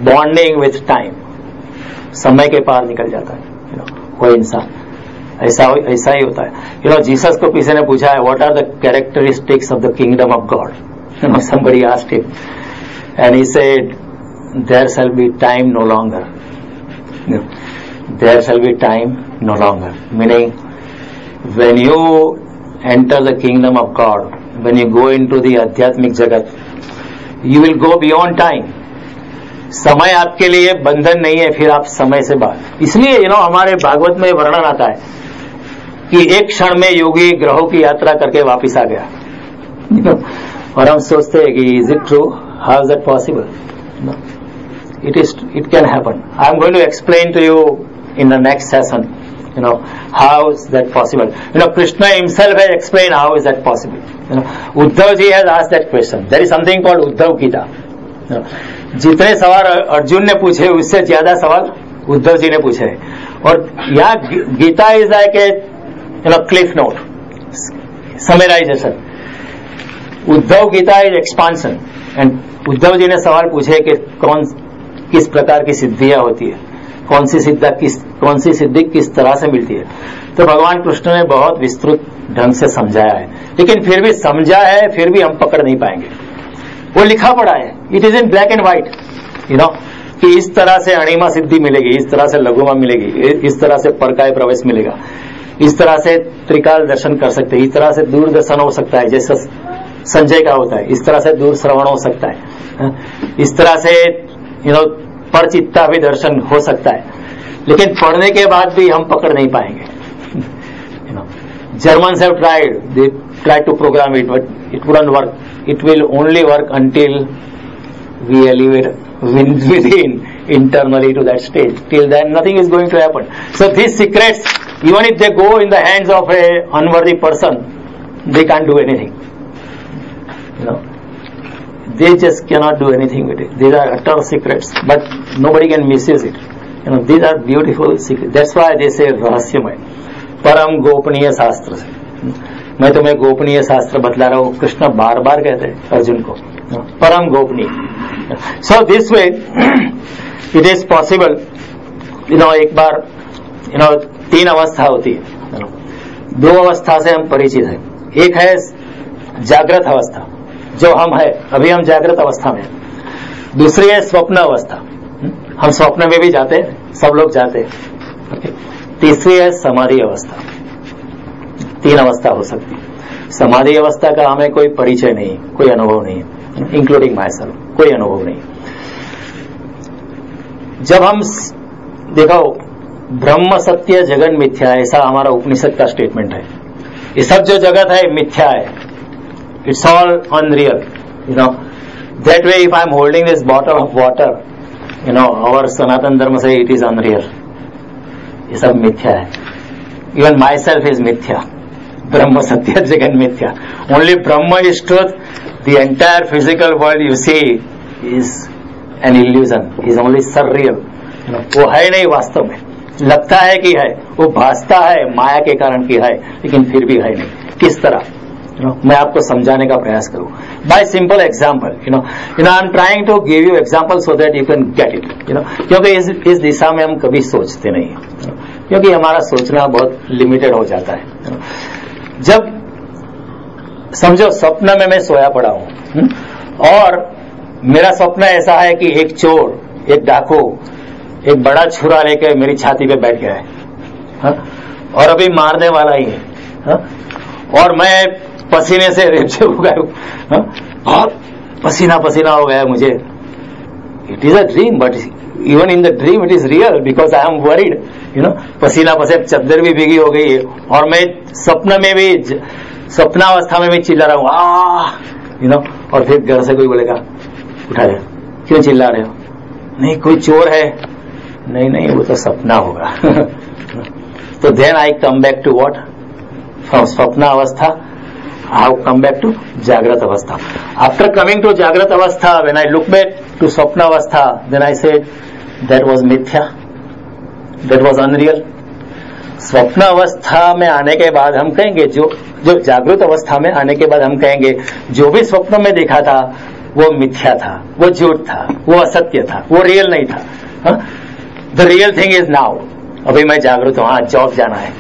bonding with time, समय के पार निकल जाता है कोई इंसान। ऐसा ही होता है। जीसस को किसी ने पूछा है, what are the characteristics of the kingdom of God? somebody asked him and he said, there shall be time no longer. There shall be time no longer, meaning when you enter the kingdom of God, when you go into the adhyatmic jagat, you will go beyond time. समय आपके लिए बंधन नहीं है, फिर आप समय से बाहर। इसलिए हमारे भागवत में वर्णन आता है कि एक क्षण में योगी ग्रहों की यात्रा करके वापस आ गया। और हम सोचते हैं कि is it true, how is that possible? It can happen. I am going to explain to you in the next session, how is that possible? Krishna himself has explained how is that possible. Uddhav ji has asked that question. There is something called Uddhav Gita. जितने सवाल अर्जुन ने पूछे उससे ज्यादा सवाल उद्धव जी ने पूछे। और यहाँ Gita is like a cliff note summarization. Uddhava Gita is expansion. And Uddhava ji ने सवाल पूछे कि किस प्रकार की सिद्धियां होती है, कौन सी सिद्धि किस तरह से मिलती है। तो भगवान कृष्ण ने बहुत विस्तृत ढंग से समझाया है, लेकिन फिर भी समझा है, फिर भी हम पकड़ नहीं पाएंगे। वो लिखा पड़ा है, it is in black and white, कि इस तरह से अणिमा सिद्धि मिलेगी, इस तरह से लघुमा मिलेगी, इस तरह से परकाय प्रवेश मिलेगा, इस तरह से त्रिकाल दर्शन कर सकते हैं, इस तरह से दूर दर्शन हो सकता है जैसे संजय का होता है, इस तरह से दूर श्रवण हो सकता है, इस तरह से परचित्ता भी दर्शन हो सकता है। लेकिन पढ़ने के बाद भी हम पकड़ नहीं पाएंगे। Germans have tried, they tried to program it, but it wouldn't work. It will only work until we elevate within internally to that stage. Till then, nothing is going to happen. So these secrets, even if they go in the hands of a unworthy person, they can't do anything. They just cannot do anything with it. These are utter secrets, but nobody can misuse it. These are beautiful secrets. That's why they say रहस्यमय, परम गोपनीय शास्त्र से। मैं तुम्हें गोपनीय शास्त्र बतला रहा हूँ, कृष्ण बार बार कहते हैं अर्जुन को, परम गोपनीय। So this way it is possible. एक बार 3 अवस्था होती है, 2 अवस्था से हम परिचित हैं। एक है जागृत अवस्था, जो हम है अभी, हम जागृत अवस्था में। दूसरी है स्वप्न अवस्था, हम स्वप्न में भी जाते हैं, सब लोग जाते हैं। तीसरी है समाधि अवस्था। 3 अवस्था हो सकती है। समाधि अवस्था का हमें कोई परिचय नहीं, कोई अनुभव नहीं, इंक्लूडिंग माई सेल्फ, कोई अनुभव नहीं। जब हम देखो ब्रह्म सत्य जगन मिथ्या, ऐसा हमारा उपनिषद का स्टेटमेंट है। ये सब जो जगत है मिथ्या है, it's all unreal. That way if I am holding this bottle of water, our सनातन धर्म से इट इज अनरियल, ये सब मिथ्या है। इवन माई सेल्फ इज मिथ्या, ब्रह्म सत्य जगन मिथ्या, only Brahma is truth, the entire physical world you see is an illusion, is only surreal. वो है नहीं वास्तव में, लगता है कि है, वो भासता है माया के कारण कि है, लेकिन फिर भी है नहीं। किस तरह मैं आपको समझाने का प्रयास करूं by simple example. I am trying to give you example so that you can get it. क्योंकि इस दिशा में हम कभी सोचते नहीं, क्योंकि हमारा सोचना बहुत लिमिटेड हो जाता है। जब समझो स्वप्न में मैं सोया पड़ा हूं और मेरा स्वप्न ऐसा है कि एक चोर, एक डाकू एक बड़ा छुरा लेकर मेरी छाती पे बैठ गया है, हा? और अभी मारने वाला ही है, हा? और मैं पसीने से रेपसे हो गया हूं, और पसीना पसीना हो गया मुझे. It is a dream, but even in the dream it is real because I am worried, पसीना पसीना, चद्दर भी भीगी हो गई है, और मैं स्वप्न में भी, स्वप्नावस्था में भी चिल्ला रहा हूं, और फिर घर से कोई बोलेगा उठा दे, क्यों चिल्ला रहे हो? नहीं कोई चोर है. नहीं वो तो सपना होगा. तो then I come back to what, from स्वप्न अवस्था I have come back to Jagrat Avastha. After coming to Jagrat Avastha, when I look back to Swapna Avastha, then I said that was mithya, that was unreal. स्वप्न अवस्था में आने के बाद हम कहेंगे, जो जागृत अवस्था में आने के बाद हम कहेंगे जो भी स्वप्न में देखा था वो मिथ्या था, वो झूठ था, वो असत्य था, वो रियल नहीं था. The real thing is now. अभी मैं जागृत हूं, आज जॉब जाना है,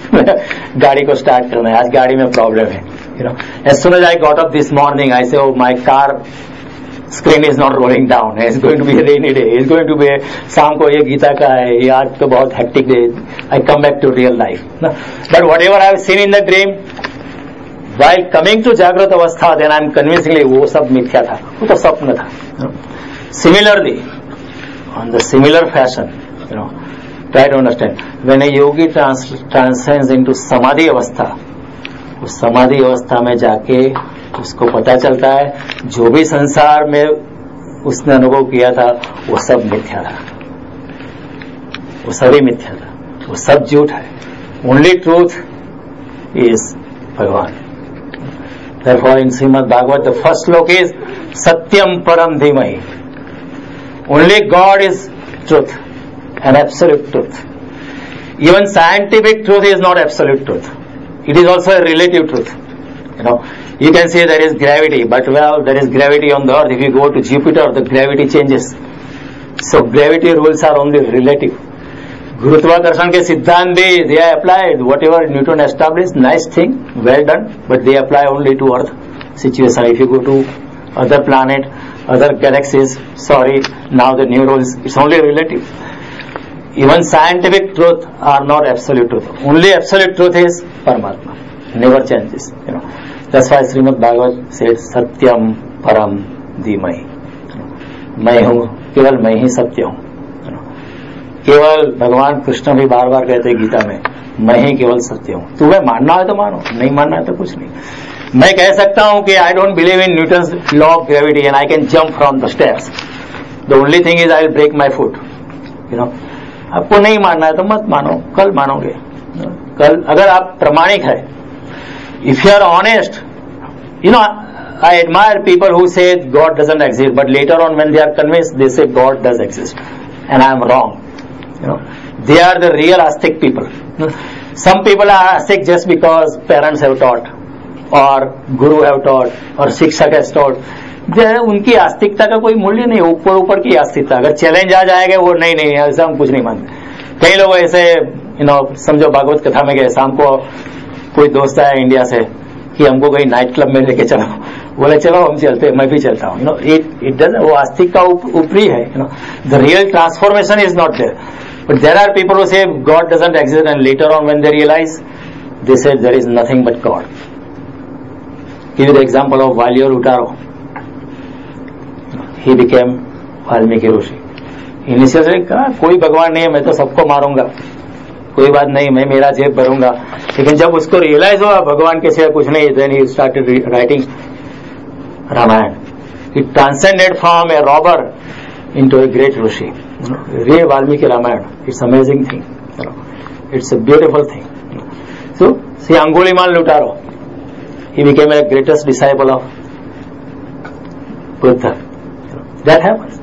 गाड़ी को स्टार्ट करना है, आज गाड़ी में प्रॉब्लम है. As soon as I got up this morning, I say, oh, my car screen is not rolling down. It's going to be a rainy day. It's going to be शाम को ये गीता का है, ये आज तो बहुत hectic day. I come back to real life. But whatever I have seen in the dream, while coming to Jagrat Avastha, then I am convincingly वो सब मिथ्या था, वो तो स्वप्न था. Similarly, on the similar fashion, try to understand. When a yogi transcends into samadhi avastha, उस समाधि अवस्था में जाके उसको पता चलता है जो भी संसार में उसने अनुभव किया था वो सब मिथ्या था, वो सभी मिथ्या था, वो सब झूठ है. ओनली ट्रूथ इज भगवान. Therefore in Srimad Bhagavad the first श्लोक is सत्यम परम धीमहि. Only God is truth, an absolute truth. Even scientific truth is not absolute truth. It is also a relative truth. You can say there is gravity, but well, there is gravity on the earth. If you go to Jupiter, the gravity changes. So gravity rules are only relative. गुरुत्वाकर्षण के सिद्धांत भी they are applied. Whatever Newton established, nice thing, well done, but they apply only to Earth situation. If you go to other planet, other galaxies, sorry, now the new rules, it's only relative. Even scientific truth are not absolute truth. Only absolute truth is Paramatma. Never changes. That's why Srimad Bhagavad said Satyam Param Dhimahi. मैं हूँ, केवल मैं ही सत्य हूँ. केवल भगवान कृष्ण भी बार बार कहते गीता में, मैं ही केवल सत्य हूँ. तुम्हें मानना है तो मानो, नहीं मानना है तो कुछ नहीं. मैं कह सकता हूँ कि I don't believe in Newton's law of gravity and I can jump from the stairs. The only thing is I will break my foot. आपको नहीं मानना है तो मत मानो, कल मानोगे. कल अगर आप प्रामाणिक है, if you are honest, I admire people who say God doesn't exist, but later on when they are convinced they say God does exist and I am wrong. They are the real आस्तिक people. Some people are आस्तिक just because parents have taught और guru have taught और शिक्षक has taught. उनकी आस्तिकता का कोई मूल्य नहीं, ऊपर ऊपर की आस्तिकता. अगर चैलेंज आ जाएगा वो नहीं ऐसा हम कुछ नहीं मानते. कई लोग ऐसे समझो भागवत कथा में गए, शाम को कोई दोस्त आया इंडिया से कि हमको कोई नाइट क्लब में लेके चलो, बोले चलो हम चलते, मैं भी चलता हूँ. इट डज, वो आस्तिकता ऊपरी है. The real transformation is not there. But there are people who say God doesn't exist and later on when they realize they say there is nothing but God. Give the example of वालियर उटारो. He became Valmiki Rishi. Initially कहा कोई भगवान नहीं है, मैं तो सबको मारूंगा, कोई बात नहीं, मैं मेरा जेब भरूंगा. लेकिन जब उसको रियलाइज हुआ भगवान के सिवा कुछ नहीं, then he started writing Ramayana. He transcended from a robber into a great rishi. रे Valmiki Ramayana, it's amazing thing, it's a beautiful thing. So see Angulimala लुटारो, he became a greatest disciple of Buddha. That happens,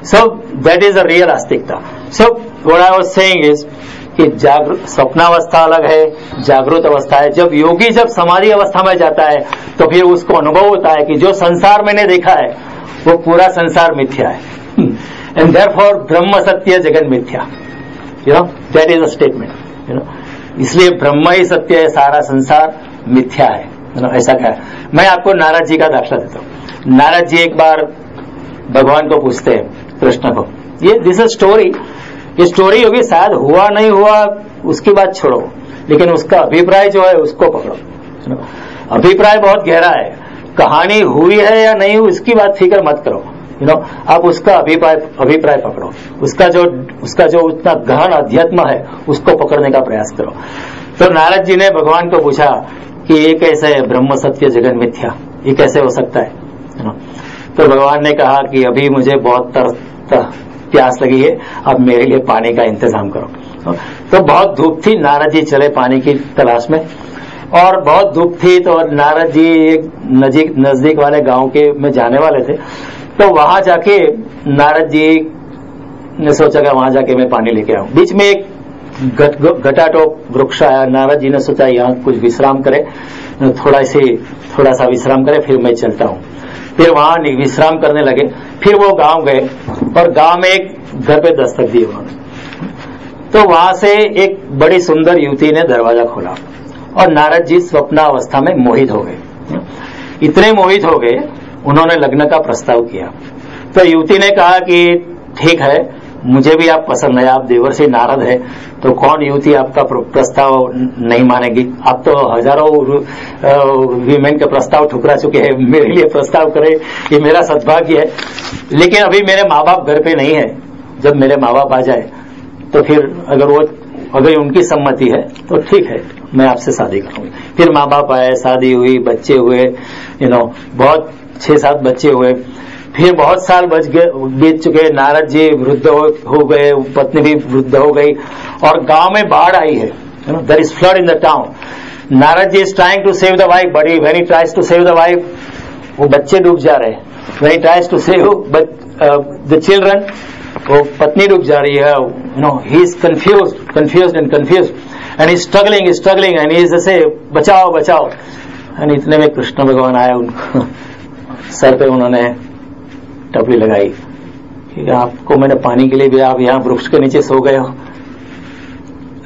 So that is a real astikta. So what I was saying is कि स्वप्नावस्था अलग है, जागृत अवस्था है. जब योगी जब समाधि अवस्था में जाता है तो फिर उसको अनुभव होता है कि जो संसार मैंने देखा है वो पूरा संसार मिथ्या है. एंड देयरफॉर ब्रह्म सत्य जगत मिथ्या. That is a statement. इसलिए ब्रह्म ही सत्य है, सारा संसार मिथ्या है. ऐसा क्या है. मैं आपको नारद जी का दाखला देता हूँ. नारद जी एक बार भगवान को पूछते हैं, कृष्ण को, ये दिस इज स्टोरी, ये स्टोरी होगी, शायद हुआ नहीं हुआ उसकी बात छोड़ो, लेकिन उसका अभिप्राय जो है उसको पकड़ो। अभिप्राय बहुत गहरा है, कहानी हुई है या नहीं हुई इसकी बात फिक्र मत करो, आप उसका अभिप्राय पकड़ो, उसका जो उतना गहन अध्यात्म है उसको पकड़ने का प्रयास करो। तो नारद जी ने भगवान को पूछा कि ये कैसे है, ब्रह्म सत्य जगन मिथ्या, ये कैसे हो सकता है? तो भगवान ने कहा कि अभी मुझे बहुत प्यास लगी है, अब मेरे लिए पानी का इंतजाम करो। तो बहुत धूप थी, नारद जी चले पानी की तलाश में, और बहुत धूप थी तो नारद जी एक नजदीक वाले गांव के में जाने वाले थे। तो वहां जाके नारद जी ने सोचा कि वहां जाके मैं पानी लेके आऊं। बीच में एक घटाटोप वृक्ष आया, नारद जी ने सोचा यहाँ कुछ विश्राम करे, थोड़ा सा विश्राम करे, फिर मैं चलता हूं। फिर वहां विश्राम करने लगे, फिर वो गांव गए और गांव में एक घर पे दस्तक दी उन्होंने। तो वहां से एक बड़ी सुंदर युवती ने दरवाजा खोला और नारद जी स्वप्नावस्था में मोहित हो गए। इतने मोहित हो गए, उन्होंने लग्न का प्रस्ताव किया। तो युवती ने कहा कि ठीक है, मुझे भी आप पसंद है, आप देवर्षि नारद है, तो कौन युवती आपका प्रस्ताव नहीं मानेगी? आप तो हजारों वीमेन के प्रस्ताव ठुकरा चुके हैं, मेरे लिए प्रस्ताव करे, ये मेरा सद्भाग्य है। लेकिन अभी मेरे माँ बाप घर पे नहीं है, जब मेरे माँ बाप आ जाए तो फिर अगर उनकी सम्मति है तो ठीक है, मैं आपसे शादी करूंगी। फिर माँ बाप आए, शादी हुई, बच्चे हुए, बहुत 6-7 बच्चे हुए। फिर बहुत साल बीत चुके, नारद जी वृद्ध हो गए, पत्नी भी वृद्ध हो गई और गांव में बाढ़ आई है, there is flood in the town. Narad ji is trying to save the wife, but when he tries to save the wife, वो बच्चे डूब जा रहे हैं। When he tries to save the children, वो पत्नी डूब जा रही है। He is confused and he struggling and he is जैसे बचाओ बचाओ। एंड इतने में कृष्ण भगवान आए, उनको सर पे उन्होंने टपली लगाई कि आपको मैंने पानी के लिए भी, आप यहाँ वृक्ष के नीचे सो गए हो।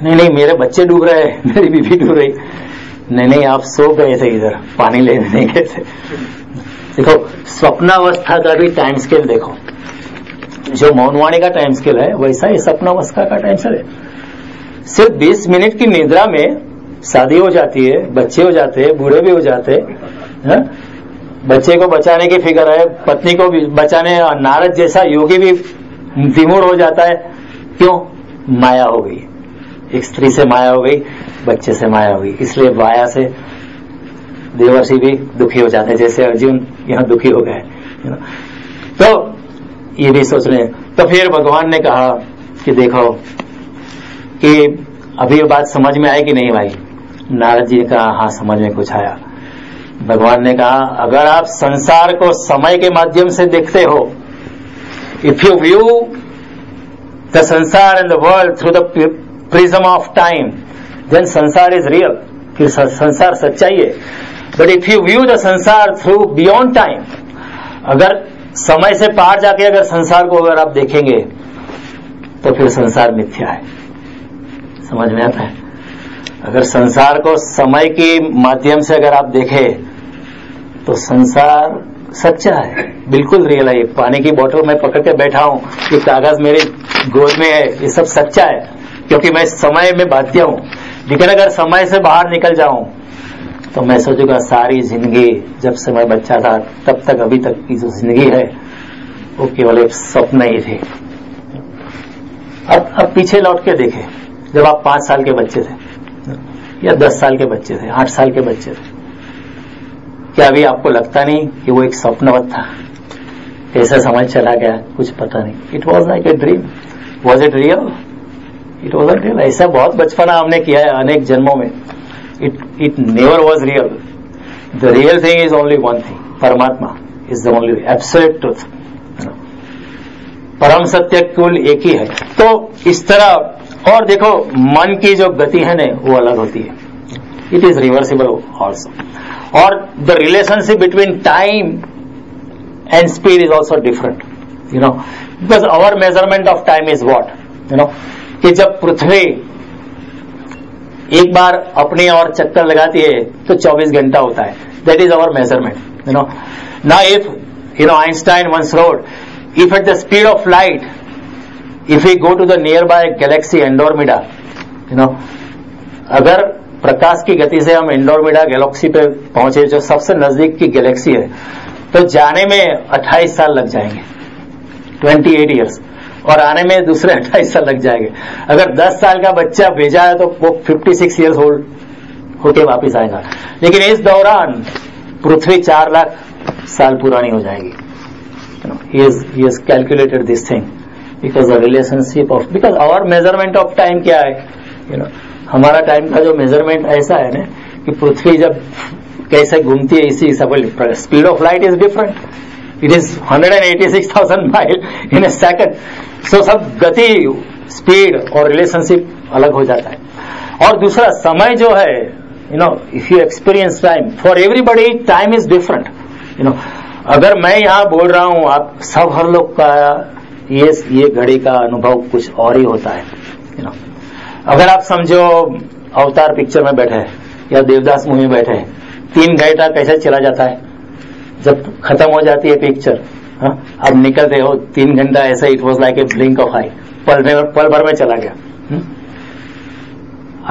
नहीं, मेरे बच्चे डूब रहे, मेरी बीवी डूब रही। नहीं, आप सो गए थे, इधर पानी लेने नहीं गए थे। देखो, स्वप्नावस्था का भी टाइम स्केल देखो, जो मौनवाणी का टाइम स्केल है वैसा ही स्वप्नावस्था का टाइम स्केल है। सिर्फ 20 मिनट की निद्रा में शादी हो जाती है, बच्चे हो जाते हैं, बूढ़े भी हो जाते हैं। बच्चे को बचाने की फिक्र है, पत्नी को बचाने, नारद जैसा योगी भी विमूढ़ हो जाता है। क्यों? माया हो गई, एक स्त्री से माया हो गई, बच्चे से माया हो गई, इसलिए माया से देवर्षि भी दुखी हो जाते हैं, जैसे अर्जुन यहाँ दुखी हो गए। तो ये भी सोच रहे हैं। तो फिर भगवान ने कहा कि देखो कि अभी ये बात समझ में आई कि नहीं भाई? नारद जी ने कहा हाँ, समझ में कुछ आया। भगवान ने कहा अगर आप संसार को समय के माध्यम से देखते हो, if you view the sansar and the world through the prism of time, then sansar is real, फिर संसार सच्चाई है। But if you view the sansar through beyond time, अगर समय से पार जाके अगर संसार को अगर आप देखेंगे तो फिर संसार मिथ्या है। समझ में आता है? अगर संसार को समय के माध्यम से अगर आप देखें तो संसार सच्चा है, बिल्कुल रियल है। पानी की बोतल मैं पकड़ के बैठा हूं, ये कागज मेरे गोद में है, ये सब सच्चा है क्योंकि मैं समय में बाध्य हूं। लेकिन अगर समय से बाहर निकल जाऊं तो मैं सोचूंगा सारी जिंदगी, जब से मैं बच्चा था तब तक अभी तक की जो जिंदगी है वो केवल एक स्वप्न ही थे। अब पीछे लौट के देखें, जब आप 5 साल के बच्चे थे या 10 साल के बच्चे थे, 8 साल के बच्चे थे, क्या अभी आपको लगता नहीं कि वो एक स्वप्नवत था? कैसे समय चला गया कुछ पता नहीं। It was like a dream. Was it real? It was real. ऐसा बहुत बचपना हमने किया है अनेक जन्मों में। It never was real. The real thing is only one thing, परमात्मा is the only absolute truth. परम सत्य कुल एक ही है। तो इस तरह, और देखो मन की जो गति है ना वो अलग होती है, इट इज रिवर्सिबल ऑल्सो। और the relationship between time and speed is also different, because our measurement of time is what, कि जब पृथ्वी एक बार अपनी और चक्कर लगाती है तो 24 घंटा होता है। That is our measurement. Now if Einstein once rode if at the speed of light, if we go to the nearby galaxy Andromeda, अगर प्रकाश की गति से हम एंड्रोमेडा गैलेक्सी पे पहुंचे, जो सबसे नजदीक की गैलेक्सी है, तो जाने में 28 साल लग जाएंगे, 28 इयर्स, और आने में दूसरे 28 साल लग जाएंगे। अगर 10 साल का बच्चा भेजा है तो वो 56 इयर्स ओल्ड होके वापिस आएगा, लेकिन इस दौरान पृथ्वी 4 लाख साल पुरानी हो जाएगी। He has calculated this thing because the relationship of, because our measurement of time क्या है, हमारा टाइम का जो मेजरमेंट ऐसा है ना कि पृथ्वी जब कैसे घूमती है इसी हिसाब से speed of light is different, it is 186,000 mile in a second. So सब गति, स्पीड और रिलेशनशिप अलग हो जाता है। और दूसरा समय जो है, if you experience time, for everybody time is different. अगर मैं यहाँ बोल रहा हूँ, आप सब हर लोग का ये घड़ी का अनुभव कुछ और ही होता है। अगर आप समझो अवतार पिक्चर में बैठे हैं या देवदास मूवी में बैठे हैं, 3 घंटा कैसे चला जाता है, जब खत्म हो जाती है पिक्चर, अब निकलते हो 3 घंटा ऐसे, it was like a blink of eye, पल भर में चला गया।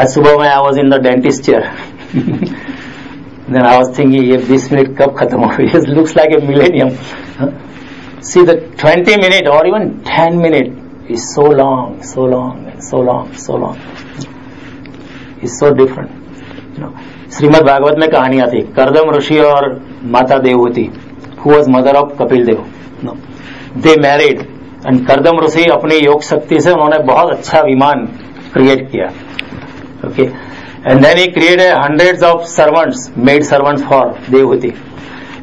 आज सुबह में I was in the dentist chair, then I was thinking ये 20 मिनट कब खत्म हो गई, it looks like a millennium. See the 20 minute और even 10 minute is so long, so long, and so long, so long. It's so different. Shrimad Bhagavat में कहानियां थी, कर्दम ऋषि और माता Devahuti, who was mother of Kapil Dev, they married, and Kardam ऋषि अपनी योग शक्ति से उन्होंने बहुत अच्छा विमान क्रिएट किया, okay, and then he created hundreds of servants, maid servants for Devahuti.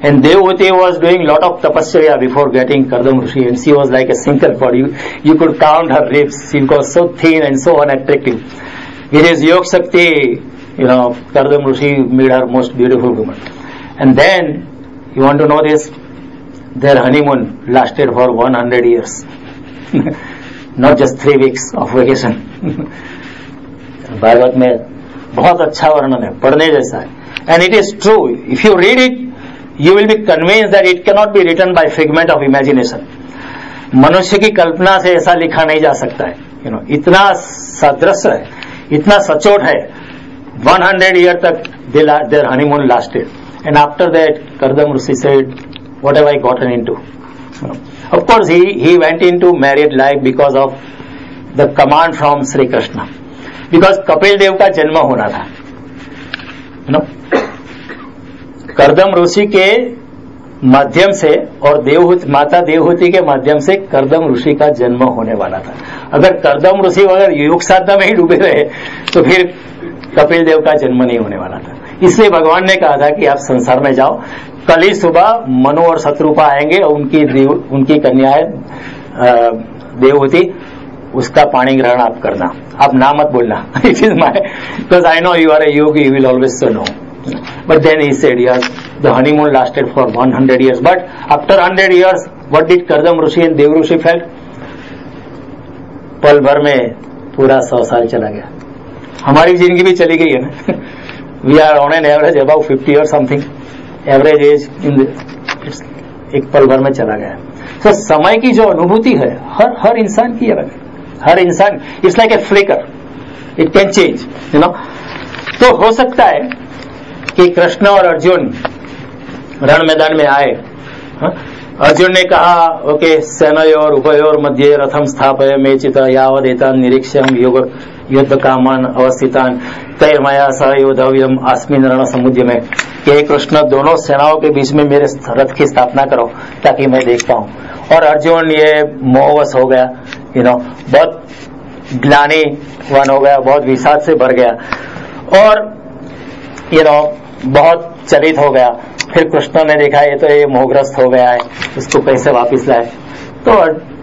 And Devhuti was doing lot of tapasya before getting Kardam Rishi, and she was like a single body. You could count her ribs. She was so thin and so unattractive. With his Yog Shakti, Kardam Rishi made her most beautiful woman. And then, you want to know this? Their honeymoon lasted for 100 years. Not just 3 weeks of vacation. Bhagavat में बहुत अच्छा वर्णन है, पढ़ने जैसा है. And it is true. If you read it, you will be convinced that it cannot be written by figment of imagination. मनुष्य की कल्पना से ऐसा लिखा नहीं जा सकता है, इतना सदृश है, इतना सचोट है. 100 years तक their honeymoon lasted, and after that Kardam Rishi said, what have I gotten into? Of course he went into married life because of the command from Sri Krishna, because Kapil Dev का जन्म होना था. कर्दम ऋषि के माध्यम से और माता देवहूति के माध्यम से कर्दम ऋषि का जन्म होने वाला था. अगर कर्दम ऋषि अगर योग साधना में ही डूबे रहे तो फिर कपिल देव का जन्म नहीं होने वाला था. इसलिए भगवान ने कहा था कि आप संसार में जाओ, कल ही सुबह मनु और शत्रुपा आएंगे और उनकी कन्याएं देवहूति, उसका पानी ग्रहण आप करना, आप ना मत बोलना. It is my, because I know you are a yogi, you will always say no. But then he said, yes, the honeymoon lasted for 100 years. But after 100 years, what did Kardam Rishi and Dev Rishi felt? पल भर में पूरा 100 साल चला गया. हमारी जिंदगी भी चली गई है ना. We are on an average about 50 or something. Average age एक पल भर में चला गया. So समय की जो अनुभूति है हर इंसान की अलग है. हर इंसान, it's like a flicker. It can change, तो हो सकता है कि कृष्ण और अर्जुन रण मैदान में आए. अर्जुन ने कहा, ओके, सेनयोर उभयोर मध्ये रथम स्थापय मेचित यावदेतान निरीक्ष्यम युद्ध कामान अवस्थितान तैर्मया सह योद्धव्यम अस्मिन् रण समुद्य में. कि कृष्ण, दोनों सेनाओं के बीच में मेरे रथ की स्थापना करो ताकि मैं देख पाऊं. और अर्जुन ये मोहवश हो गया, बहुत ग्लानिवान हो गया, बहुत विषाद से भर गया और बहुत चलित हो गया. फिर कृष्ण ने देखा ये तो ये मोहग्रस्त हो गया है, इसको कैसे वापस लाए. तो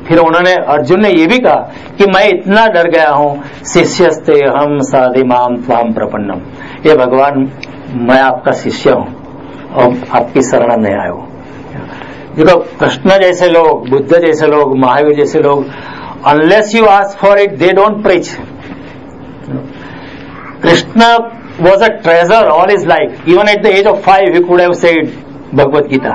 फिर अर्जुन ने ये भी कहा कि मैं इतना डर गया हूं, शिष्यस्ते हम साधिमाम त्वाम प्रपन्नम. ये भगवान, मैं आपका शिष्य हूं और आपकी शरण में आया हूं. देखो, कृष्ण जैसे लोग, बुद्ध जैसे लोग, महावीर जैसे लोग, unless you ask for it they don't preach. Krishna was a treasure all his life. Even at the age of 5, he could have said Bhagavad Gita.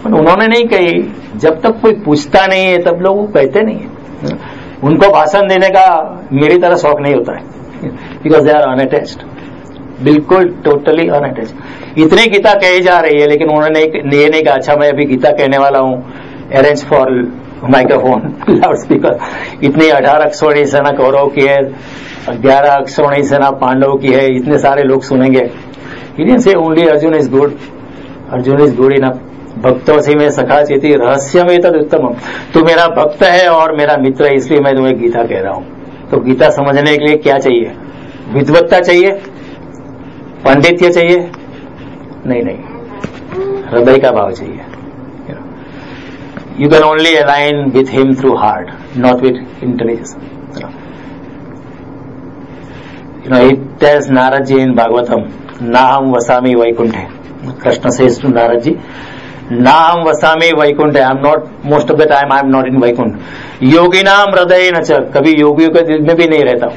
पर उन्होंने नहीं कही। जब तक कोई पूछता नहीं है तब लोग वो कहते नहीं है। उनको भाषण देने का मेरी तरह शौक नहीं होता है, बिकॉज दे आर अनअटैच्ड, बिल्कुल टोटली अनअटैच्ड। इतनी गीता कही जा रही है लेकिन उन्होंने ये नहीं कहा अच्छा मैं अभी गीता कहने वाला हूं, arrange for microphone, loud speaker. इतनी 18 अक्षौणी सेना कौरव की है, 11 अक्षौणी सेना पांडव की है, इतने सारे लोग सुनेंगे। He didn't say only Arjun is good. Arjun is good enough. भक्तों से मैं सखा चेती रहस्य में तद उत्तम। तू मेरा भक्त है और मेरा मित्र है, इसलिए मैं तुम्हें गीता कह रहा हूं। तो गीता समझने के लिए क्या चाहिए? विद्वत्ता चाहिए, पांडित्य चाहिए? नहीं, हृदय का भाव चाहिए। You can only align with him through heart, not with intelligence. It tells Narad ji in Bhagavatam, Naham vasami vaikunte. Krishna says to Narad ji, Naham vasami vaikunte. I'm not, most of the time I'm not in Vaikunt. Yoginam hridayena cha. कभी योगियों के दिल में भी नहीं रहता।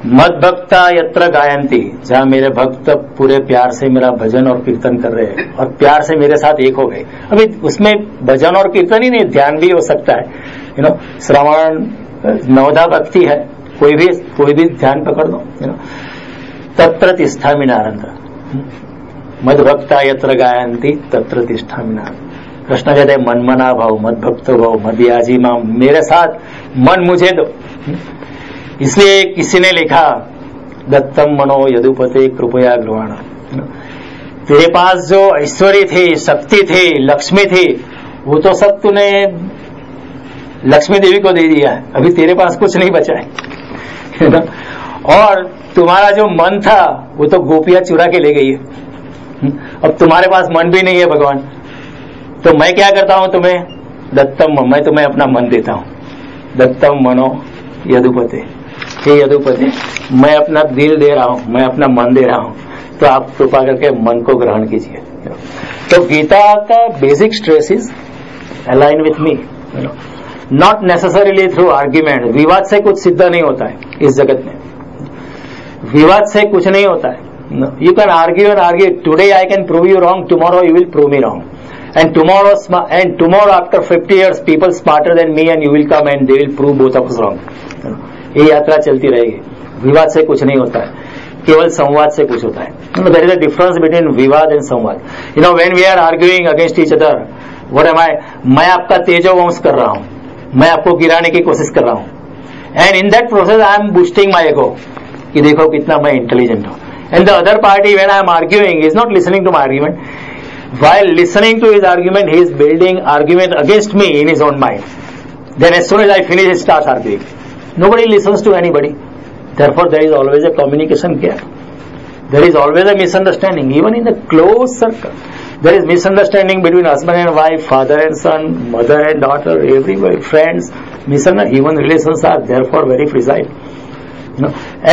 मद भक्ता यत्र गायंती, जहां मेरे भक्त पूरे प्यार से मेरा भजन और कीर्तन कर रहे हैं और प्यार से मेरे साथ एक हो गए। अभी उसमें भजन और कीर्तन ही नहीं, ध्यान भी हो सकता है। श्रवण नवधा भक्ति है, कोई भी ध्यान पकड़ दो। तत्र तिष्ठामि नारद, मद भक्ता यत्र गायंती तत्र तिष्ठामि नारद। कृष्ण कहते हैं मनमना भाव, मद भक्त भाव, मदयाजी मां, मेरे साथ मन मुझे दो। इसलिए किसी ने लिखा, दत्तम मनो यदुपते कृपया गृहाण। तेरे पास जो ऐश्वर्य थी, शक्ति थी, लक्ष्मी थी, वो तो सब तूने लक्ष्मी देवी को दे दिया है, अभी तेरे पास कुछ नहीं बचा है। और तुम्हारा जो मन था वो तो गोपियां चुरा के ले गई है। अब तुम्हारे पास मन भी नहीं है भगवान, तो मैं क्या करता हूं तुम्हें? दत्तम, मैं तुम्हें अपना मन देता हूं। दत्तम मनो यदुपते, हे यदुपति, मैं अपना दिल दे रहा हूं, मैं अपना मन दे रहा हूं, तो आप कृपा करके मन को ग्रहण कीजिए। तो गीता का basic stress is align with me, not necessarily through argument. विवाद से कुछ सिद्ध नहीं होता है इस जगत में, विवाद से कुछ नहीं होता है। You can argue and argue, today I can prove you wrong, tomorrow you will prove me wrong, and tomorrow after 50 years people smarter than me and you will come and they will prove both of us wrong. ये यात्रा चलती रहेगी, विवाद से कुछ नहीं होता है, केवल संवाद से कुछ होता है। There is a difference between विवाद and संवाद। when we are arguing against each other, what am I? मैं आपका तेजोवंश कर रहा हूं, मैं आपको गिराने की कोशिश कर रहा हूं, and in that process I am boosting my ego कि देखो कितना मैं इंटेलिजेंट हूं। And the other party when I am arguing is not listening to my argument. While listening to his argument, he is building argument against me in his own mind. Then as soon as I finish, he starts arguing. Nobody listens to anybody. Therefore, there is always a communication gap. There is always a misunderstanding. Even in the close circle, there is misunderstanding between husband and wife, father and son, mother and daughter, everybody, friends. Human relations are therefore very fragile.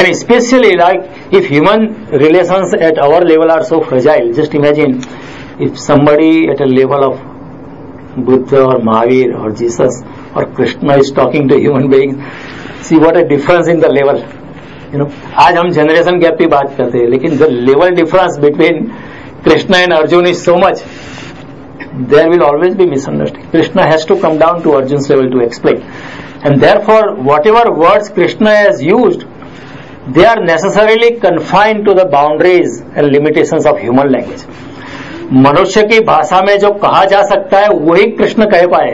And especially like if human relations at our level are so fragile, just imagine if somebody at a level of Buddha or Mahavir or Jesus or Krishna is talking to human beings, see what a difference in the level. आज हम generation gap की बात करते हैं, लेकिन the level difference between Krishna and Arjun is so much, there will always be misunderstanding. Krishna has to come down to Arjun's level to explain, and therefore whatever words Krishna has used, they are necessarily confined to the boundaries and limitations of human language. मनुष्य की भाषा में जो कहा जा सकता है वही कृष्ण कह पाए,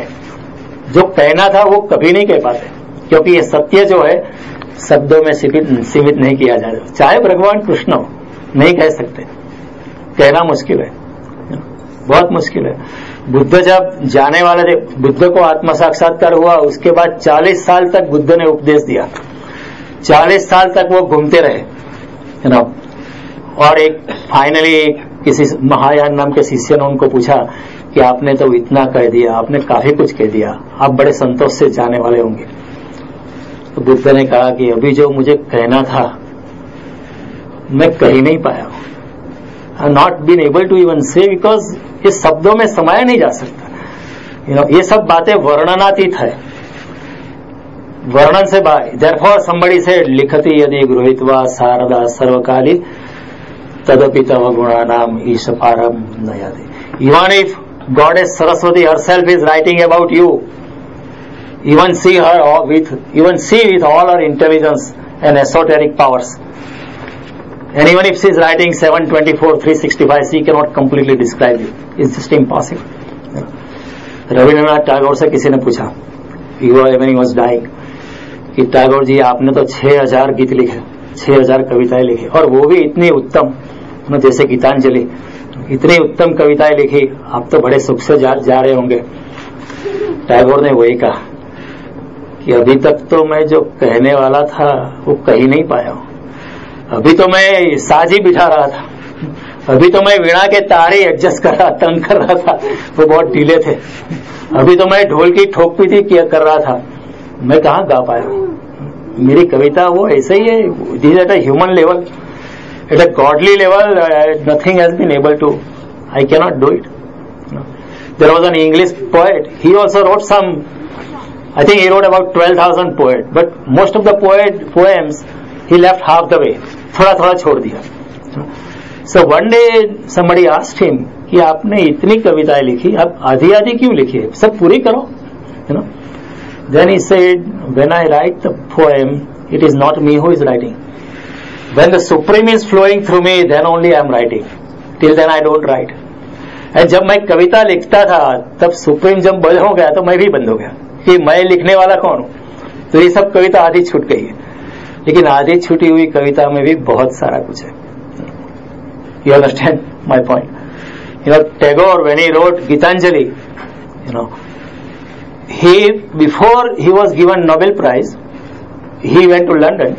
जो कहना था वो कभी नहीं कह पाते, क्योंकि ये सत्य जो है शब्दों में सीमित नहीं किया जा सकता। चाहे भगवान कृष्ण हो, नहीं कह सकते, कहना मुश्किल है, बहुत मुश्किल है। बुद्ध जब जाने वाले थे, बुद्ध को आत्म साक्षात्कार हुआ, उसके बाद 40 साल तक बुद्ध ने उपदेश दिया, 40 साल तक वो घूमते रहे, और एक फाइनली किसी महायान नाम के शिष्य ने उनको पूछा कि आपने तो इतना कह दिया, आपने काफी कुछ कह दिया, आप बड़े संतोष से जाने वाले होंगे। तो बुद्ध ने कहा कि अभी जो मुझे कहना था मैं कह ही नहीं पाया, I am not been able to even say, because ये शब्दों में समाया नहीं जा सकता। ये सब बातें वर्णनातीत है, वर्णन से बाय। देयरफॉर somebody said लिखति यदि गृहीत्वा शारदा सर्वकाली तदपि तव गुणानाम ईश पारम न यादे। Even if Goddess Saraswati herself is writing about you. Even see with all her intelligence and esoteric powers. And even if she is writing 724, 365, she cannot completely describe you. It's just impossible. Rabindranath Tagore से किसी ने पूछा, when he was dying, कि टैगोर जी आपने तो 6000 गीत लिखे, 6000 कविताएं लिखी, और वो भी इतनी उत्तम, जैसे गीतांजलि, इतनी उत्तम कविताएं लिखी, आप तो बड़े सुख से जा रहे होंगे। टैगोर ने वही कहा कि अभी तक तो मैं जो कहने वाला था वो कह ही नहीं पाया हूं। अभी तो मैं साजी बिठा रहा था, अभी तो मैं वीणा के तारे एडजस्ट कर रहा, तंग कर रहा था, वो बहुत ढीले थे। अभी तो मैं ढोल की ठोक पीटी कर रहा था, मैं कहाँ गा पाया। मेरी कविता वो ऐसे ही है, this at a human level, at a godly level, nothing has been able to, I cannot do it. There was an English poet, he also wrote some, I think he wrote about 12,000 poems, but most of the poems he left half the way, थोड़ा छोड़ दिया। So one day somebody asked him कि आपने इतनी कविताएं लिखी, आप आधी क्यों लिखी है, सब पूरी करो, you know. Then he said, when I write the poem, it is not me who is writing. When the Supreme is flowing through me, then only I am writing. Till then I don't write. And जब मैं कविता लिखता था, तब supreme जब बंद हो गया तो मैं भी बंद हो गया कि मैं लिखने वाला कौन हूं। तो ये सब कविता आधी छूट गई है, लेकिन आधी छूटी हुई कविता में भी बहुत सारा कुछ है। You understand my point? You know, Tagore when he wrote Gitanjali, you know, before he was given Nobel prize, he went to London.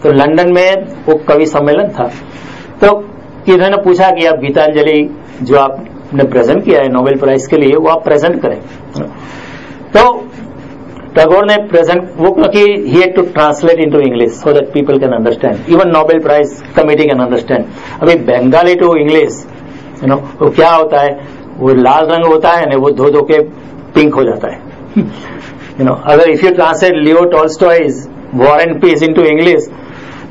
तो लंदन में वो कवि सम्मेलन था, तो किन्होंने पूछा कि आप गीतांजलि जो आपने प्रेजेंट किया है नोबेल प्राइज के लिए, वो आप प्रेजेंट करें। तो टैगोर ने प्रेजेंट वो, क्योंकि he had to translate into English so that people can understand, even Nobel prize committee can understand. अभी Bengali to English, you know, वो क्या होता है, वो लाल रंग होता है ना, वो धो के पिंक हो जाता है। यू नो, अगर if you translate Leo Tolstoy's War and Peace into English,